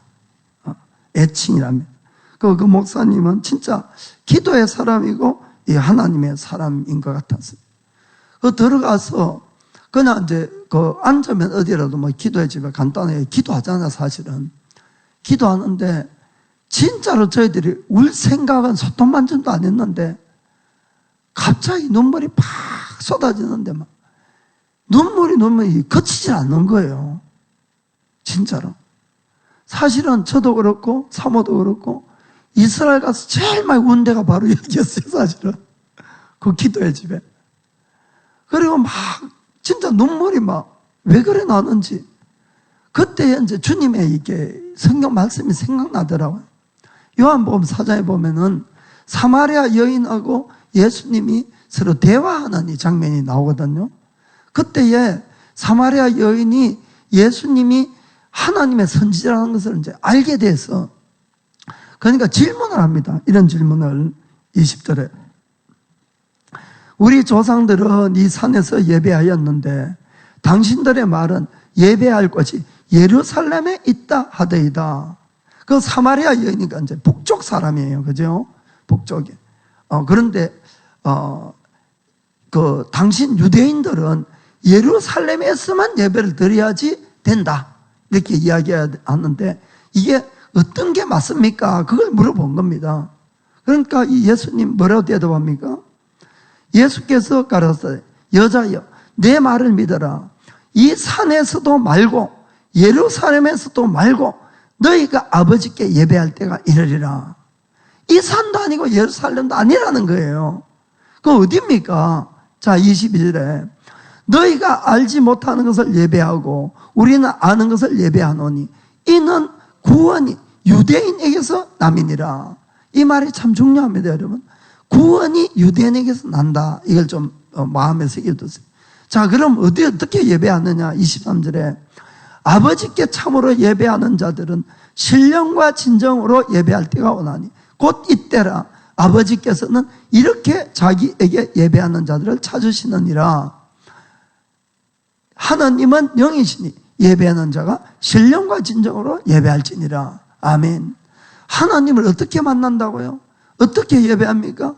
S2: 애칭이라면. 그 목사님은 진짜 기도의 사람이고 이 하나님의 사람인 것 같았어요. 들어가서 그냥 이제 앉으면 어디라도 뭐 기도의 집에 간단하게 기도하잖아요, 사실은. 기도하는데 진짜로 저희들이 울 생각은 소통만전도 안 했는데 갑자기 눈물이 팍 쏟아지는데 막 눈물이 그치질 않는 거예요. 진짜로. 사실은 저도 그렇고 사모도 그렇고 이스라엘 가서 제일 많이 운 데가 바로 여기였어요, 사실은. 그 기도의 집에. 그리고 막 진짜 눈물이 막 왜 그래 나는지 그때 이제 주님의 이게 성경 말씀이 생각나더라고요. 요한복음 4장에 보면은 사마리아 여인하고 예수님이 서로 대화하는 이 장면이 나오거든요. 그때에 사마리아 여인이 예수님이 하나님의 선지자라는 것을 이제 알게 돼서 그러니까 질문을 합니다. 이런 질문을 20절에 우리 조상들은 이 산에서 예배하였는데 당신들의 말은 예배할 곳이 예루살렘에 있다 하더이다. 그 사마리아 여인이니까 이제 북쪽 사람이에요. 그죠? 북쪽에. 그런데, 당신 유대인들은 예루살렘에서만 예배를 드려야지 된다. 이렇게 이야기하는데 이게 어떤 게 맞습니까? 그걸 물어본 겁니다. 그러니까 이 예수님 뭐라고 대답합니까? 예수께서 가라사대 여자여 내 말을 믿어라. 이 산에서도 말고 예루살렘에서도 말고 너희가 아버지께 예배할 때가 이르리라. 이 산도 아니고 예루살렘도 아니라는 거예요. 그거 어디입니까? 자, 22절에 너희가 알지 못하는 것을 예배하고 우리는 아는 것을 예배하노니 이는 구원이 유대인에게서 남이니라. 이 말이 참 중요합니다, 여러분. 구원이 유대인에게서 난다. 이걸 좀 마음에 새겨두세요. 자, 그럼 어떻게 예배하느냐? 23절에 아버지께 참으로 예배하는 자들은 신령과 진정으로 예배할 때가 오나니 곧 이때라. 아버지께서는 이렇게 자기에게 예배하는 자들을 찾으시느니라. 하나님은 영이시니 예배하는 자가 신령과 진정으로 예배할지니라. 아멘. 하나님을 어떻게 만난다고요? 어떻게 예배합니까?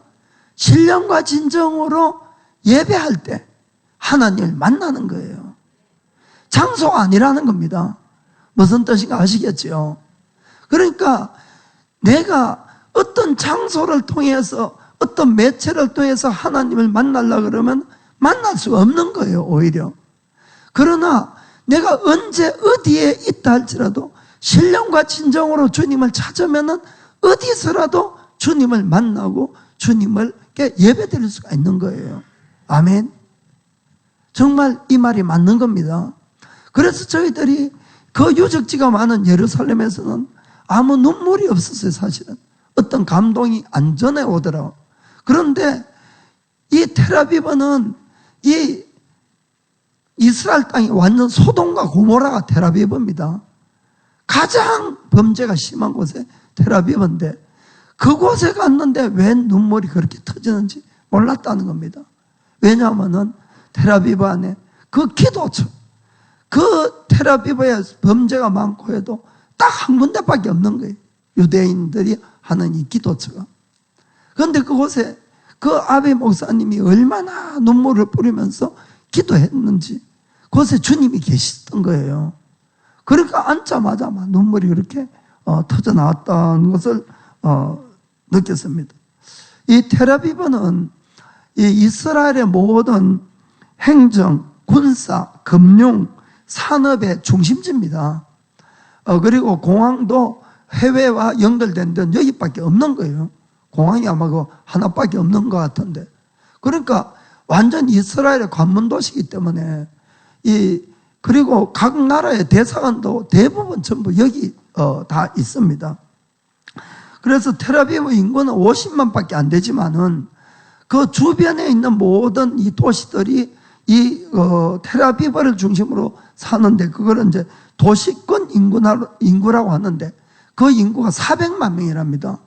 S2: 신령과 진정으로 예배할 때 하나님을 만나는 거예요. 장소가 아니라는 겁니다. 무슨 뜻인가 아시겠죠? 그러니까 내가 어떤 장소를 통해서 어떤 매체를 통해서 하나님을 만나려고 그러면 만날 수가 없는 거예요, 오히려. 그러나 내가 언제 어디에 있다 할지라도 신령과 진정으로 주님을 찾으면은 어디서라도 주님을 만나고 주님을께 예배드릴 수가 있는 거예요. 아멘. 정말 이 말이 맞는 겁니다. 그래서 저희들이 그 유적지가 많은 예루살렘에서는 아무 눈물이 없었어요, 사실은. 어떤 감동이 안 전해오더라고요. 그런데 이 텔아비브는 이 이스라엘 땅이 완전 소돔과 고모라가 텔아비브입니다. 가장 범죄가 심한 곳에 텔아비브인데 그곳에 갔는데 왜 눈물이 그렇게 터지는지 몰랐다는 겁니다. 왜냐하면은 텔아비브 안에 그 기도처, 그 텔아비브에 범죄가 많고 해도 딱 한 군데밖에 없는 거예요. 유대인들이 하는 이 기도처가. 그런데 그곳에 그 아비 목사님이 얼마나 눈물을 뿌리면서 기도했는지 그곳에 주님이 계시던 거예요. 그러니까 앉자마자 막 눈물이 그렇게 터져 나왔다는 것을 느꼈습니다. 이 텔아비브는 이 이스라엘의 모든 행정, 군사, 금융, 산업의 중심지입니다. 그리고 공항도 해외와 연결된 데는 여기밖에 없는 거예요. 공항이 아마 그 하나밖에 없는 것 같은데. 그러니까 완전 이스라엘의 관문도시이기 때문에 그리고 각 나라의 대사관도 대부분 전부 여기 다 있습니다. 그래서 텔아비브 인구는 50만밖에 안 되지만은 그 주변에 있는 모든 이 도시들이 이 텔아비브를 중심으로 사는데 그거를 이제 도시권 인구라고 하는데 그 인구가 400만 명이랍니다.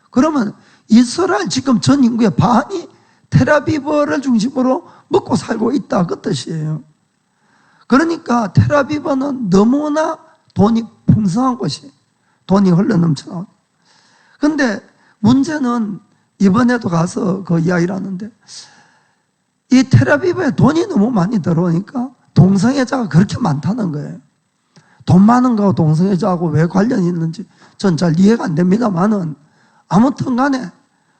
S2: 그러면 이스라엘 지금 전 인구의 반이 텔아비브를 중심으로 먹고 살고 있다, 그 뜻이에요. 그러니까 텔아비브는 너무나 돈이 풍성한 곳이에요. 돈이 흘러넘쳐나오고. 근데 문제는 이번에도 가서 그 이야기를 하는데, 이 텔아비브에 돈이 너무 많이 들어오니까 동성애자가 그렇게 많다는 거예요. 돈 많은 거하고 동성애자하고 왜 관련이 있는지 전 잘 이해가 안 됩니다만은, 아무튼 간에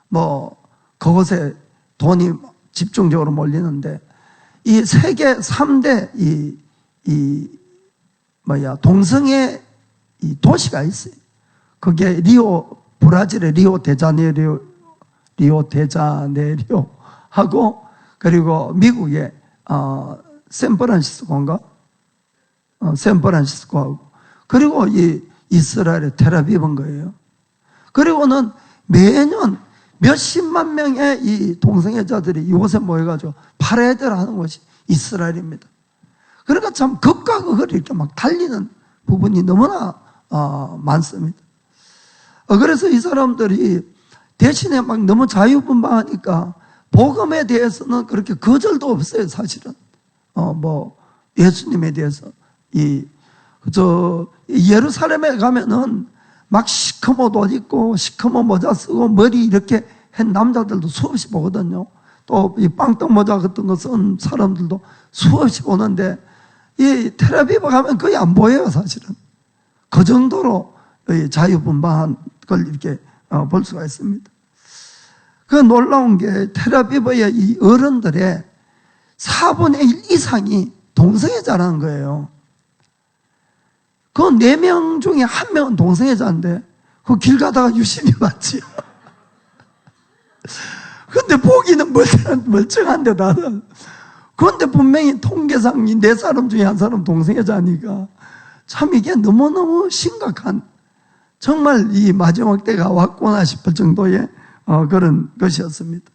S2: 뭐 그곳에 돈이 집중적으로 몰리는데, 이 세계 3대 동성애 이 도시가 있어요. 그게 브라질의 리오데자네리오하고, 그리고 미국의 샌프란시스코인가? 샌프란시스코하고, 그리고 이 이스라엘의 텔아비브인 거예요. 그리고는 매년 몇십만 명의 이 동성애자들이 이곳에 모여가지고 파레이드를 하는 곳이 이스라엘입니다. 그러니까 참 극과 극을 이렇게 막 달리는 부분이 너무나 많습니다. 그래서 이 사람들이 대신에 막 너무 자유분방하니까 복음에 대해서는 그렇게 거절도 없어요, 사실은. 예수님에 대해서. 예루살렘에 가면은 막 시커먼 옷 입고 시커먼 모자 쓰고 머리 이렇게 한 남자들도 수없이 보거든요. 또 이 빵떡 모자 같은 거 쓴 사람들도 수없이 보는데, 이 텔아비브 가면 거의 안 보여요, 사실은. 그 정도로 자유분방한 걸 이렇게 볼 수가 있습니다. 그 놀라운 게 텔아비브의 이 어른들의 4분의 1 이상이 동성애자라는 거예요. 그 4명 중에 1명은 동성애자인데 그 길 가다가 유심히 봤지요. 근데 보기는 멀쩡한데 나는. 그런데 분명히 통계상 이 4사람 중에 1사람 동성애자니까 참 이게 너무너무 심각한, 정말 이 마지막 때가 왔구나 싶을 정도의 그런 것이었습니다.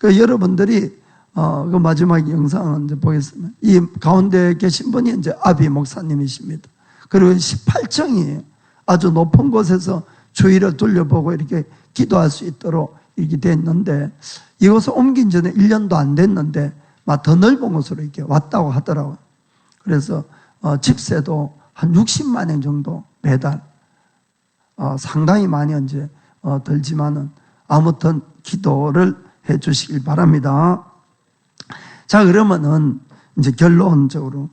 S2: 여러분들이 그 마지막 영상을 이제 보겠습니다. 이 가운데 계신 분이 이제 아비 목사님이십니다. 그리고 18층이에요. 아주 높은 곳에서 주위를 둘러보고 이렇게 기도할 수 있도록 이렇게 됐는데, 이곳에 옮긴 지는 1년도 안 됐는데 막 더 넓은 곳으로 이렇게 왔다고 하더라고요. 그래서 집세도 한 60만 원 정도 매달, 상당히 많이 이제 들지만은 아무튼 기도를 해 주시길 바랍니다. 자, 그러면은 이제 결론적으로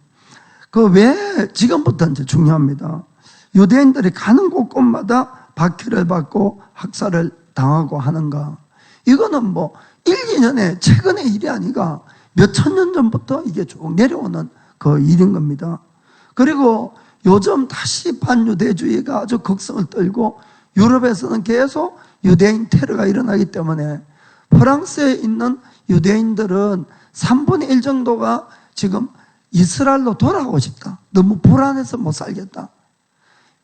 S2: 왜 지금부터 이제 중요합니다. 유대인들이 가는 곳곳마다 박해를 받고 학살을 당하고 하는가? 이거는 뭐 1, 2년의 최근의 일이 아니라 몇천 년 전부터 이게 쭉 내려오는 그 일인 겁니다. 그리고 요즘 다시 반유대주의가 아주 극성을 떨고 유럽에서는 계속 유대인 테러가 일어나기 때문에 프랑스에 있는 유대인들은 3분의 1 정도가 지금 이스라엘로 돌아가고 싶다. 너무 불안해서 못 살겠다.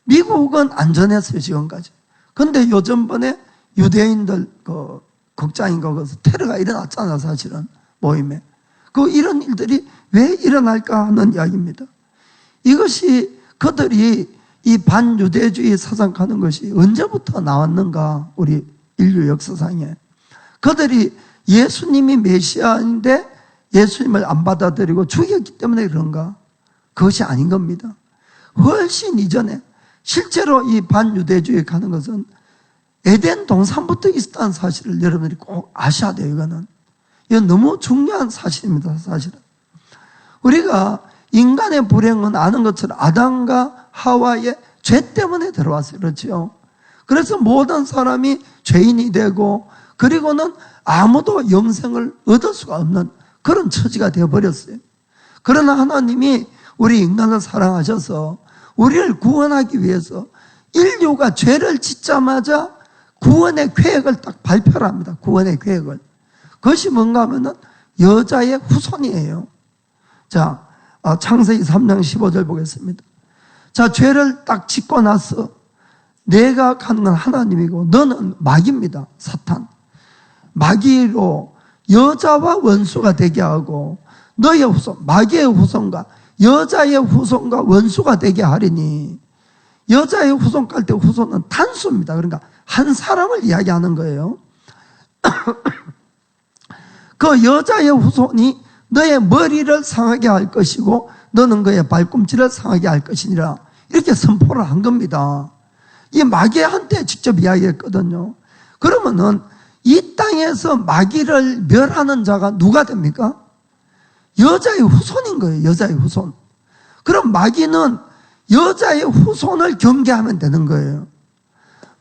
S2: 미국은 안전했어요, 지금까지. 근데 요즘번에 유대인들 극장인 거기서 테러가 일어났잖아, 사실은. 모임에. 이런 일들이 왜 일어날까 하는 이야기입니다. 이것이 그들이 이 반유대주의 사상 가는 것이 언제부터 나왔는가, 우리 인류 역사상에. 그들이 예수님이 메시아인데 예수님을 안 받아들이고 죽였기 때문에 그런가? 그것이 아닌 겁니다. 훨씬 이전에 실제로 이 반유대주의 가는 것은 에덴 동산부터 있었다는 사실을 여러분들이 꼭 아셔야 돼요. 이건 너무 중요한 사실입니다, 사실은. 우리가 인간의 불행은 아는 것처럼 아담과 하와의 죄 때문에 들어왔어요. 그렇죠? 그래서 모든 사람이 죄인이 되고, 그리고는 아무도 영생을 얻을 수가 없는 그런 처지가 되어버렸어요. 그러나 하나님이 우리 인간을 사랑하셔서 우리를 구원하기 위해서 인류가 죄를 짓자마자 구원의 계획을 딱 발표를 합니다. 구원의 계획을. 그것이 뭔가 하면은 여자의 후손이에요. 자, 창세기 3장 15절 보겠습니다. 자, 죄를 딱 짓고 나서 내가 가는 건 하나님이고 너는 마귀입니다. 사탄. 마귀로 여자와 원수가 되게 하고 너의 후손, 마귀의 후손과 여자의 후손과 원수가 되게 하리니, 여자의 후손 갈 때 후손은 단수입니다. 그러니까 한 사람을 이야기하는 거예요. 그 여자의 후손이 너의 머리를 상하게 할 것이고 너는 그의 발꿈치를 상하게 할 것이니라. 이렇게 선포를 한 겁니다. 이 마귀한테 직접 이야기했거든요. 그러면은 이 땅에서 마귀를 멸하는 자가 누가 됩니까? 여자의 후손인 거예요. 여자의 후손. 그럼 마귀는 여자의 후손을 경계하면 되는 거예요.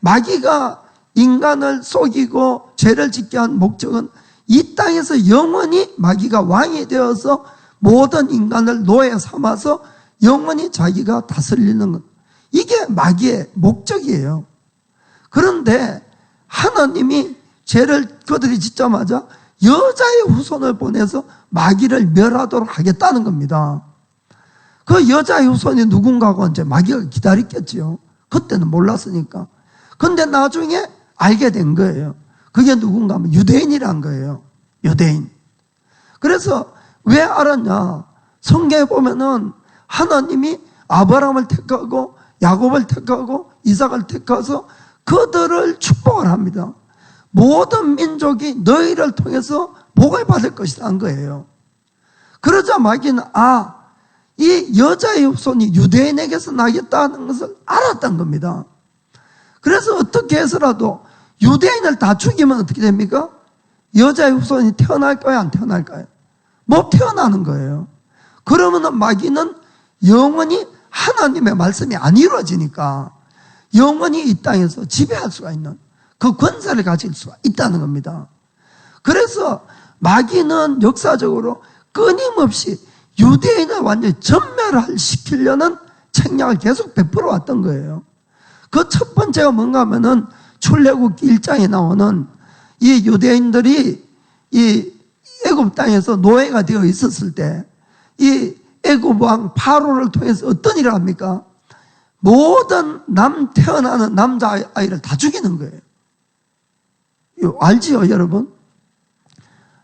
S2: 마귀가 인간을 속이고 죄를 짓게 한 목적은 이 땅에서 영원히 마귀가 왕이 되어서 모든 인간을 노예 삼아서 영원히 자기가 다스리는 것. 이게 마귀의 목적이에요. 그런데 하나님이 죄를 그들이 짓자마자 여자의 후손을 보내서 마귀를 멸하도록 하겠다는 겁니다. 그 여자의 후손이 누군가고 이제 마귀가 기다렸겠지요. 그때는 몰랐으니까. 근데 나중에 알게 된 거예요. 그게 누군가 하면 유대인이란 거예요. 유대인. 그래서 왜 알았냐? 성경에 보면은 하나님이 아브라함을 택하고 야곱을 택하고 이삭을 택해서 그들을 축복을 합니다. 모든 민족이 너희를 통해서 복을 받을 것이라는 거예요. 그러자 마귀는 이 여자의 후손이 유대인에게서 나겠다는 것을 알았던 겁니다. 그래서 어떻게 해서라도 유대인을 다 죽이면 어떻게 됩니까? 여자의 후손이 태어날까요? 안 태어날까요? 못 태어나는 거예요. 그러면 마귀는 영원히 하나님의 말씀이 안 이루어지니까 영원히 이 땅에서 지배할 수가 있는 그 권세를 가질 수가 있다는 겁니다. 그래서 마귀는 역사적으로 끊임없이 유대인을 완전히 전멸시키려는 책략을 계속 베풀어 왔던 거예요. 그 첫 번째가 뭔가 하면은 출애굽기 1장에 나오는 이 유대인들이 이 애굽 땅에서 노예가 되어 있었을 때 이 애굽 왕 파로를 통해서 어떤 일을 합니까? 모든 태어나는 남자아이를 다 죽이는 거예요. 이거 알지요, 여러분?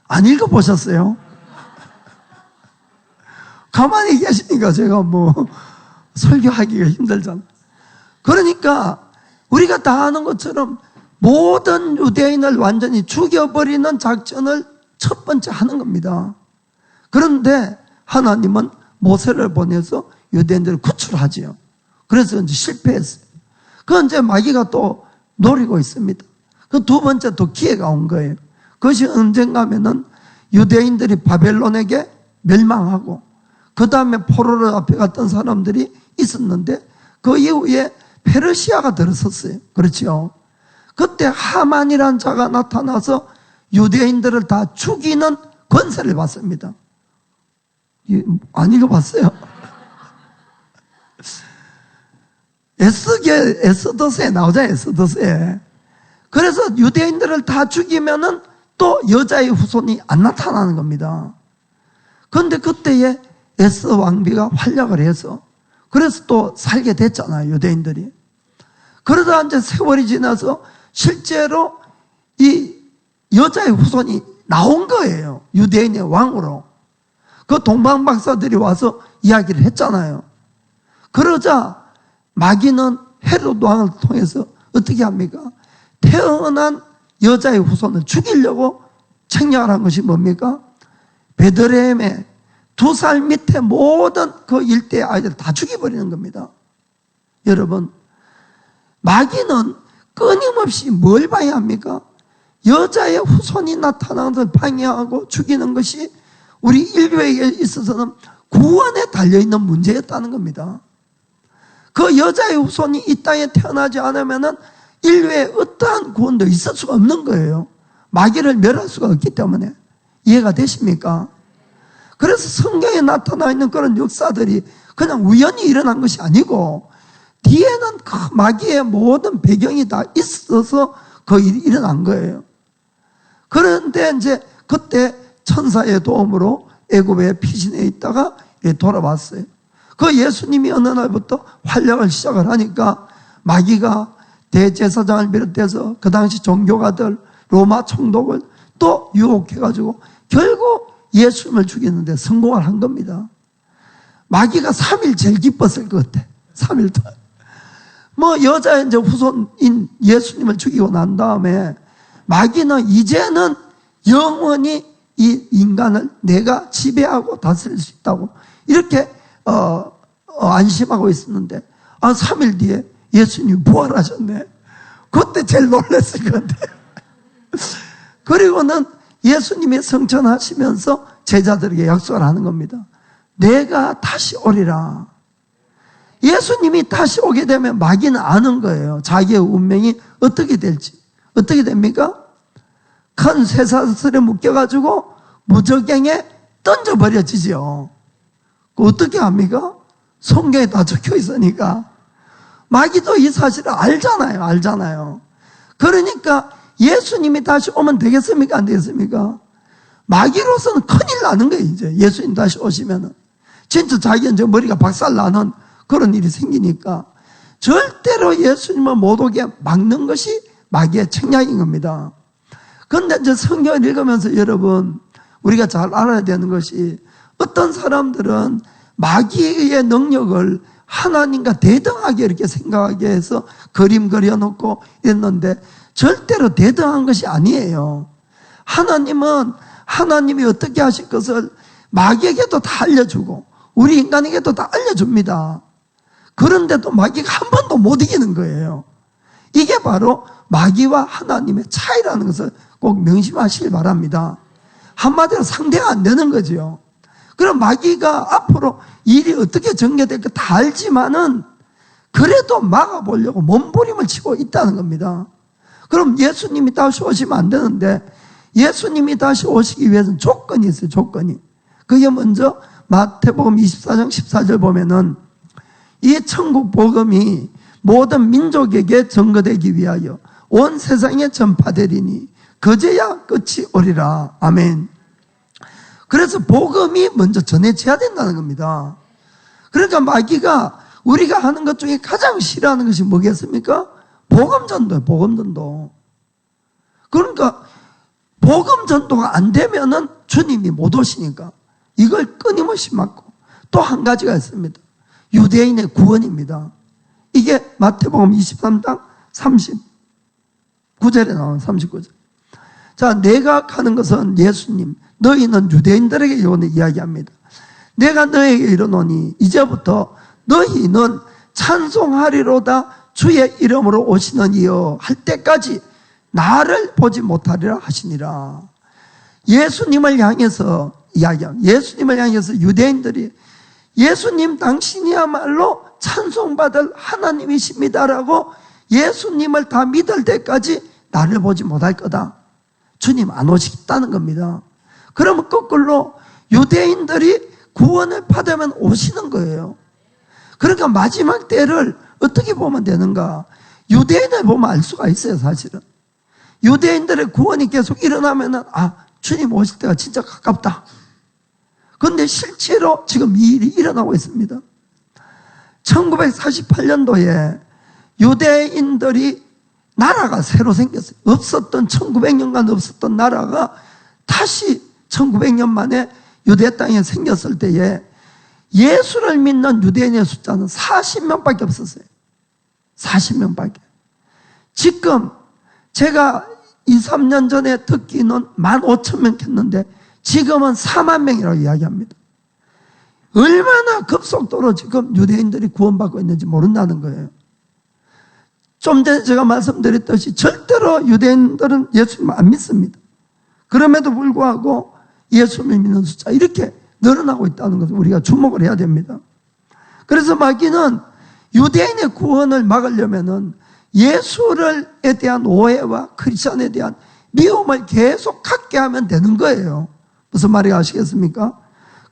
S2: 안 읽어보셨어요? 가만히 계시니까 제가 설교하기가 힘들잖아요. 그러니까 우리가 다 아는 것처럼 모든 유대인을 완전히 죽여버리는 작전을 첫 번째 하는 겁니다. 그런데 하나님은 모세를 보내서 유대인들을 구출하지요. 그래서 이제 실패했어요. 그건 이제 마귀가 또 노리고 있습니다. 그 두 번째 또 기회가 온 거예요. 그것이 언젠가 하면은 유대인들이 바벨론에게 멸망하고 그 다음에 포로로 앞에 갔던 사람들이 있었는데 그 이후에 페르시아가 들어섰어요. 그렇죠? 그때 하만이라는 자가 나타나서 유대인들을 다 죽이는 권세를 받습니다. 안 읽어봤어요? 에스더스에 나오잖아요. 에스더스에. 그래서 유대인들을 다 죽이면은 또 여자의 후손이 안 나타나는 겁니다. 그런데 그때에 에스더 왕비가 활약을 해서 그래서 또 살게 됐잖아요. 유대인들이. 그러다 이제 세월이 지나서 실제로 이 여자의 후손이 나온 거예요. 유대인의 왕으로. 그 동방박사들이 와서 이야기를 했잖아요. 그러자 마귀는 헤롯 왕을 통해서 어떻게 합니까? 태어난 여자의 후손을 죽이려고 책략을 한 것이 뭡니까? 베들레헴에 2살 밑에 모든 그 일대의 아이들을 다 죽여버리는 겁니다. 여러분, 마귀는 끊임없이 뭘 봐야 합니까? 여자의 후손이 나타나는 것을 방해하고 죽이는 것이 우리 인류에게 있어서는 구원에 달려있는 문제였다는 겁니다. 그 여자의 후손이 이 땅에 태어나지 않으면 인류에 어떠한 구원도 있을 수가 없는 거예요. 마귀를 멸할 수가 없기 때문에. 이해가 되십니까? 그래서 성경에 나타나 있는 그런 역사들이 그냥 우연히 일어난 것이 아니고 뒤에는 그 마귀의 모든 배경이 다 있어서 그 일이 일어난 거예요. 그런데 이제 그때 천사의 도움으로 애굽에 피신해 있다가 돌아왔어요. 그 예수님이 어느 날부터 활약을 시작을 하니까 마귀가 대제사장을 비롯해서 그 당시 종교가들, 로마 총독을 또 유혹해가지고 결국 예수님을 죽이는데 성공을 한 겁니다. 마귀가 3일 제일 기뻤을 것 같아. 3일 동안. 여자 이제 후손인 예수님을 죽이고 난 다음에 마귀는 이제는 영원히 이 인간을 내가 지배하고 다스릴 수 있다고 이렇게 안심하고 있었는데 3일 뒤에 예수님이 부활하셨네. 그때 제일 놀랐을 건데. 그리고는 예수님이 성천하시면서 제자들에게 약속을 하는 겁니다. 내가 다시 오리라. 예수님이 다시 오게 되면 마귀는 아는 거예요. 자기의 운명이 어떻게 될지. 어떻게 됩니까? 큰 쇠사슬에 묶여가지고 무저갱에 던져버려지죠. 어떻게 합니까? 성경에 다 적혀 있으니까. 마귀도 이 사실을 알잖아요. 그러니까 예수님이 다시 오면 되겠습니까? 안 되겠습니까? 마귀로서는 큰일 나는 거예요, 이제. 예수님 다시 오시면은. 진짜 자기는 저 머리가 박살나는 그런 일이 생기니까. 절대로 예수님을 못 오게 막는 것이 마귀의 책략인 겁니다. 그런데 이제 성경을 읽으면서 여러분, 우리가 잘 알아야 되는 것이 어떤 사람들은 마귀의 능력을 하나님과 대등하게 이렇게 생각하게 해서 그림 그려놓고 이랬는데 절대로 대등한 것이 아니에요. 하나님은 하나님이 어떻게 하실 것을 마귀에게도 다 알려주고 우리 인간에게도 다 알려줍니다. 그런데도 마귀가 한 번도 못 이기는 거예요. 이게 바로 마귀와 하나님의 차이라는 것을 꼭 명심하시길 바랍니다. 한마디로 상대가 안 되는 거죠. 그럼 마귀가 앞으로 일이 어떻게 전개될까 다 알지만은 그래도 막아보려고 몸부림을 치고 있다는 겁니다. 그럼 예수님이 다시 오시면 안 되는데 예수님이 다시 오시기 위해서는 조건이 있어요. 조건이. 그게 먼저 마태복음 24장 14절 보면은 이 천국 복음이 모든 민족에게 전거되기 위하여 온 세상에 전파되리니 그제야 끝이 오리라. 아멘. 그래서 복음이 먼저 전해져야 된다는 겁니다. 그러니까 마귀가 우리가 하는 것 중에 가장 싫어하는 것이 뭐겠습니까? 복음전도예요. 복음전도. 그러니까 복음전도가 안 되면은 주님이 못 오시니까 이걸 끊임없이 막고 또 한 가지가 있습니다. 유대인의 구원입니다. 이게 마태복음 23장 39절에 나오는 39절. 자, 내가 가는 것은 예수님, 너희는 유대인들에게 이번에 이야기합니다. 내가 너에게 이르노니 이제부터 너희는 찬송하리로다 주의 이름으로 오시는 이여 할 때까지 나를 보지 못하리라 하시니라. 예수님을 향해서 이야기합니다. 예수님을 향해서 유대인들이 예수님 당신이야말로 찬송받을 하나님이십니다라고 예수님을 다 믿을 때까지 나를 보지 못할 거다. 주님 안 오시겠다는 겁니다. 그러면 거꾸로 유대인들이 구원을 받으면 오시는 거예요. 그러니까 마지막 때를 어떻게 보면 되는가? 유대인을 보면 알 수가 있어요, 사실은. 유대인들의 구원이 계속 일어나면은 주님 오실 때가 진짜 가깝다. 그런데 실제로 지금 이 일이 일어나고 있습니다. 1948년도에 유대인들이 나라가 새로 생겼어요. 없었던 1900년간 없었던 나라가 다시 1900년 만에 유대 땅에 생겼을 때에 예수를 믿는 유대인의 숫자는 40명밖에 없었어요. 40명밖에. 지금 제가 2, 3년 전에 듣기는 15,000명 했는데 지금은 4만 명이라고 이야기합니다. 얼마나 급속도로 지금 유대인들이 구원받고 있는지 모른다는 거예요. 좀 전에 제가 말씀드렸듯이 절대로 유대인들은 예수님을 안 믿습니다. 그럼에도 불구하고 예수님을 믿는 숫자 이렇게 늘어나고 있다는 것을 우리가 주목을 해야 됩니다. 그래서 마귀는 유대인의 구원을 막으려면은 예수에 대한 오해와 크리스천에 대한 미움을 계속 갖게 하면 되는 거예요. 무슨 말인지 아시겠습니까?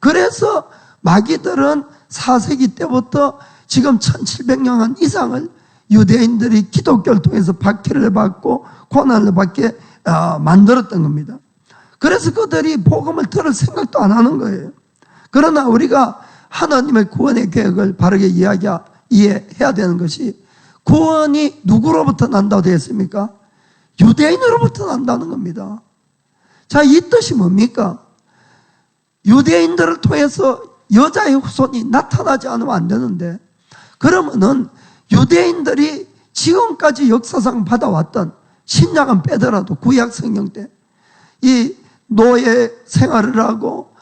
S2: 그래서 마귀들은 4세기 때부터 지금 1700년 이상을 유대인들이 기독교를 통해서 박해를 받고 고난을 받게 만들었던 겁니다. 그래서 그들이 복음을 들을 생각도 안 하는 거예요. 그러나 우리가 하나님의 구원의 계획을 바르게 이해해야 되는 것이 구원이 누구로부터 난다고 되어 있습니까? 유대인으로부터 난다는 겁니다. 자, 이 뜻이 뭡니까? 유대인들을 통해서 여자의 후손이 나타나지 않으면 안 되는데 그러면은 유대인들이 지금까지 역사상 받아왔던 신약은 빼더라도 구약 성경 때 이 노예 생활을 하고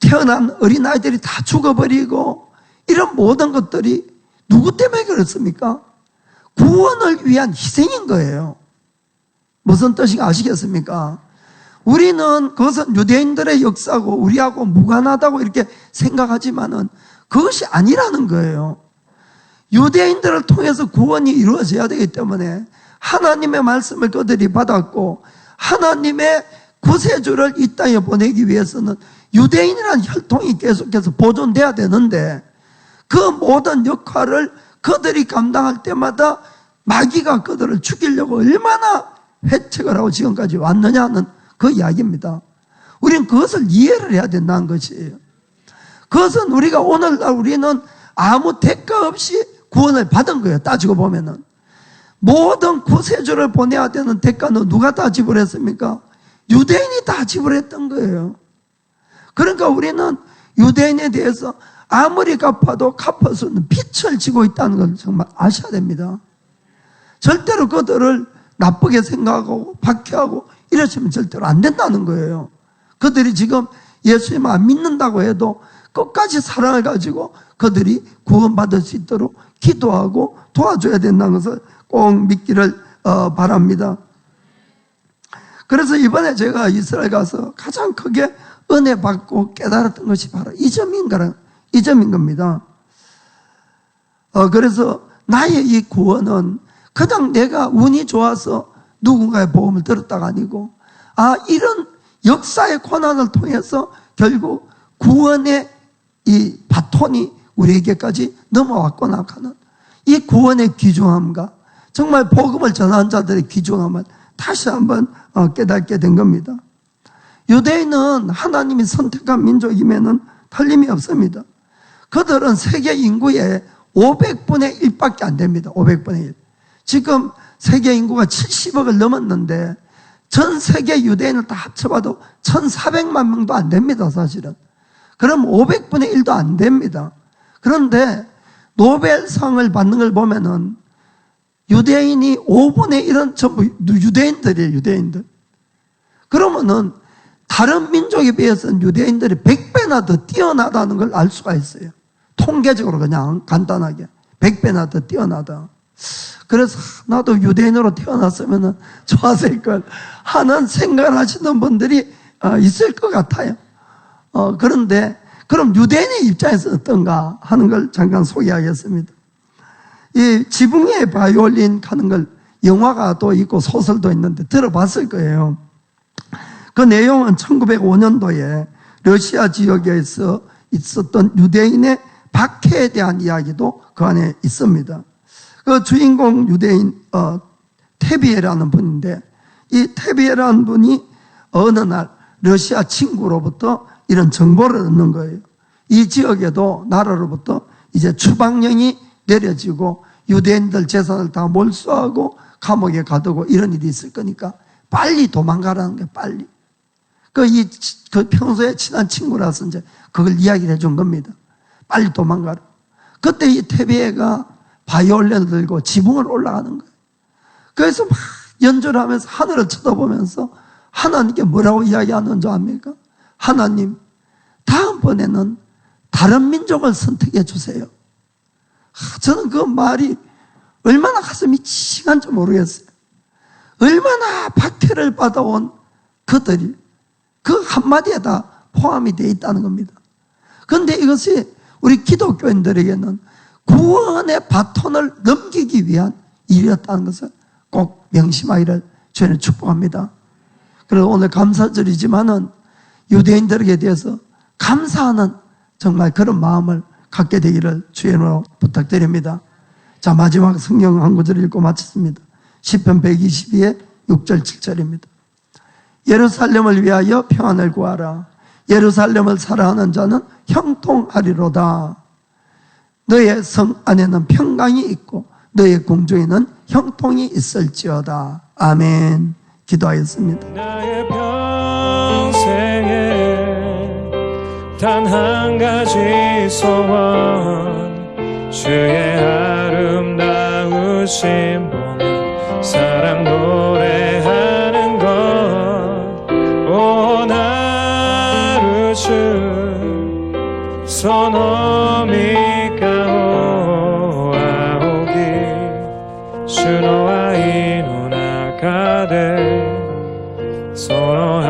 S2: 태어난 어린아이들이 다 죽어버리고 이런 모든 것들이 누구 때문에 그렇습니까? 구원을 위한 희생인 거예요. 무슨 뜻인가 아시겠습니까? 우리는 그것은 유대인들의 역사고 우리하고 무관하다고 이렇게 생각하지만은 그것이 아니라는 거예요. 유대인들을 통해서 구원이 이루어져야 되기 때문에 하나님의 말씀을 그들이 받았고 하나님의 구세주를 이 땅에 보내기 위해서는 유대인이라는 혈통이 계속해서 보존돼야 되는데 그 모든 역할을 그들이 감당할 때마다 마귀가 그들을 죽이려고 얼마나 회책을 하고 지금까지 왔느냐는 그 이야기입니다. 우리는 그것을 이해를 해야 된다는 것이에요. 그것은 우리가 오늘날 우리는 아무 대가 없이 구원을 받은 거예요. 따지고 보면은 모든 구세주를 보내야 되는 대가는 누가 다 지불했습니까? 유대인이 다 지불했던 거예요. 그러니까 우리는 유대인에 대해서 아무리 갚아도 갚을 수 없는 빚을 지고 있다는 걸 정말 아셔야 됩니다. 절대로 그들을 나쁘게 생각하고 박해하고 이러시면 절대로 안 된다는 거예요. 그들이 지금 예수님 안 믿는다고 해도 끝까지 사랑을 가지고 그들이 구원받을 수 있도록 기도하고 도와줘야 된다는 것을 꼭 믿기를 바랍니다. 그래서 이번에 제가 이스라엘 가서 가장 크게 은혜 받고 깨달았던 것이 바로 이 점인 겁니다. 그래서 나의 이 구원은 그냥 내가 운이 좋아서 누군가의 복음을 들었다가 아니고 이런 역사의 고난을 통해서 결국 구원의 이 바톤이 우리에게까지 넘어왔구나 하는 이 구원의 귀중함과 정말 복음을 전하는 자들의 귀중함을 다시 한번 깨닫게 된 겁니다. 유대인은 하나님이 선택한 민족임에는 틀림이 없습니다. 그들은 세계 인구의 500분의 1밖에 안 됩니다. 500분의 1. 지금 세계 인구가 70억을 넘었는데 전 세계 유대인을 다 합쳐봐도 1,400만 명도 안 됩니다. 사실은. 그럼 500분의 1도 안 됩니다. 그런데 노벨상을 받는 걸 보면은 유대인이 5분의 1은 전부 유대인들이에요. 유대인들. 그러면은 다른 민족에 비해서는 유대인들이 100배나 더 뛰어나다는 걸 알 수가 있어요. 통계적으로 그냥 간단하게 100배나 더 뛰어나다. 그래서 나도 유대인으로 태어났으면 좋았을 걸 하는 생각을 하시는 분들이 있을 것 같아요. 그런데 그럼 유대인의 입장에서 어떤가 하는 걸 잠깐 소개하겠습니다. 이 지붕 위에 바이올린 하는 걸 영화가 또 있고 소설도 있는데 들어봤을 거예요. 그 내용은 1905년도에 러시아 지역에서 있었던 유대인의 박해에 대한 이야기도 그 안에 있습니다. 그 주인공 유대인 테비에라는 분인데 이 테비에라는 분이 어느 날 러시아 친구로부터 이런 정보를 얻는 거예요. 이 지역에도 나라로부터 이제 추방령이 내려지고 유대인들 재산을 다 몰수하고 감옥에 가두고 이런 일이 있을 거니까 빨리 도망가라는 거예요. 빨리. 그 평소에 친한 친구라서 이제 그걸 이야기를 해준 겁니다. 빨리 도망가라. 그때 이 테비에가 바이올린을 들고 지붕을 올라가는 거예요. 그래서 막 연주를 하면서 하늘을 쳐다보면서 하나님께 뭐라고 이야기하는 줄 압니까? 하나님, 다음번에는 다른 민족을 선택해 주세요. 저는 그 말이 얼마나 가슴이 찡한지 모르겠어요. 얼마나 박해를 받아온 그들이 그 한마디에 다 포함이 되어 있다는 겁니다. 그런데 이것이 우리 기독교인들에게는 구원의 바톤을 넘기기 위한 일이었다는 것을 꼭 명심하기를 주님을 축복합니다. 그래서 오늘 감사절이지만은 유대인들에게 대해서 감사하는 정말 그런 마음을 갖게 되기를 주님으로 부탁드립니다. 자, 마지막 성경 한 구절 읽고 마쳤습니다. 시편 122의 6절 7절입니다. 예루살렘을 위하여 평안을 구하라. 예루살렘을 사랑하는 자는 형통하리로다. 너의 성 안에는 평강이 있고 너의 궁중에는 형통이 있을지어다. 아멘. 기도하였습니다.
S1: 나의 평생에 단 한 가지 소원 주의 아름다우신 보며 사랑 노래하는 것 오 나를 주 소노미가 오아오기 주노愛の中でその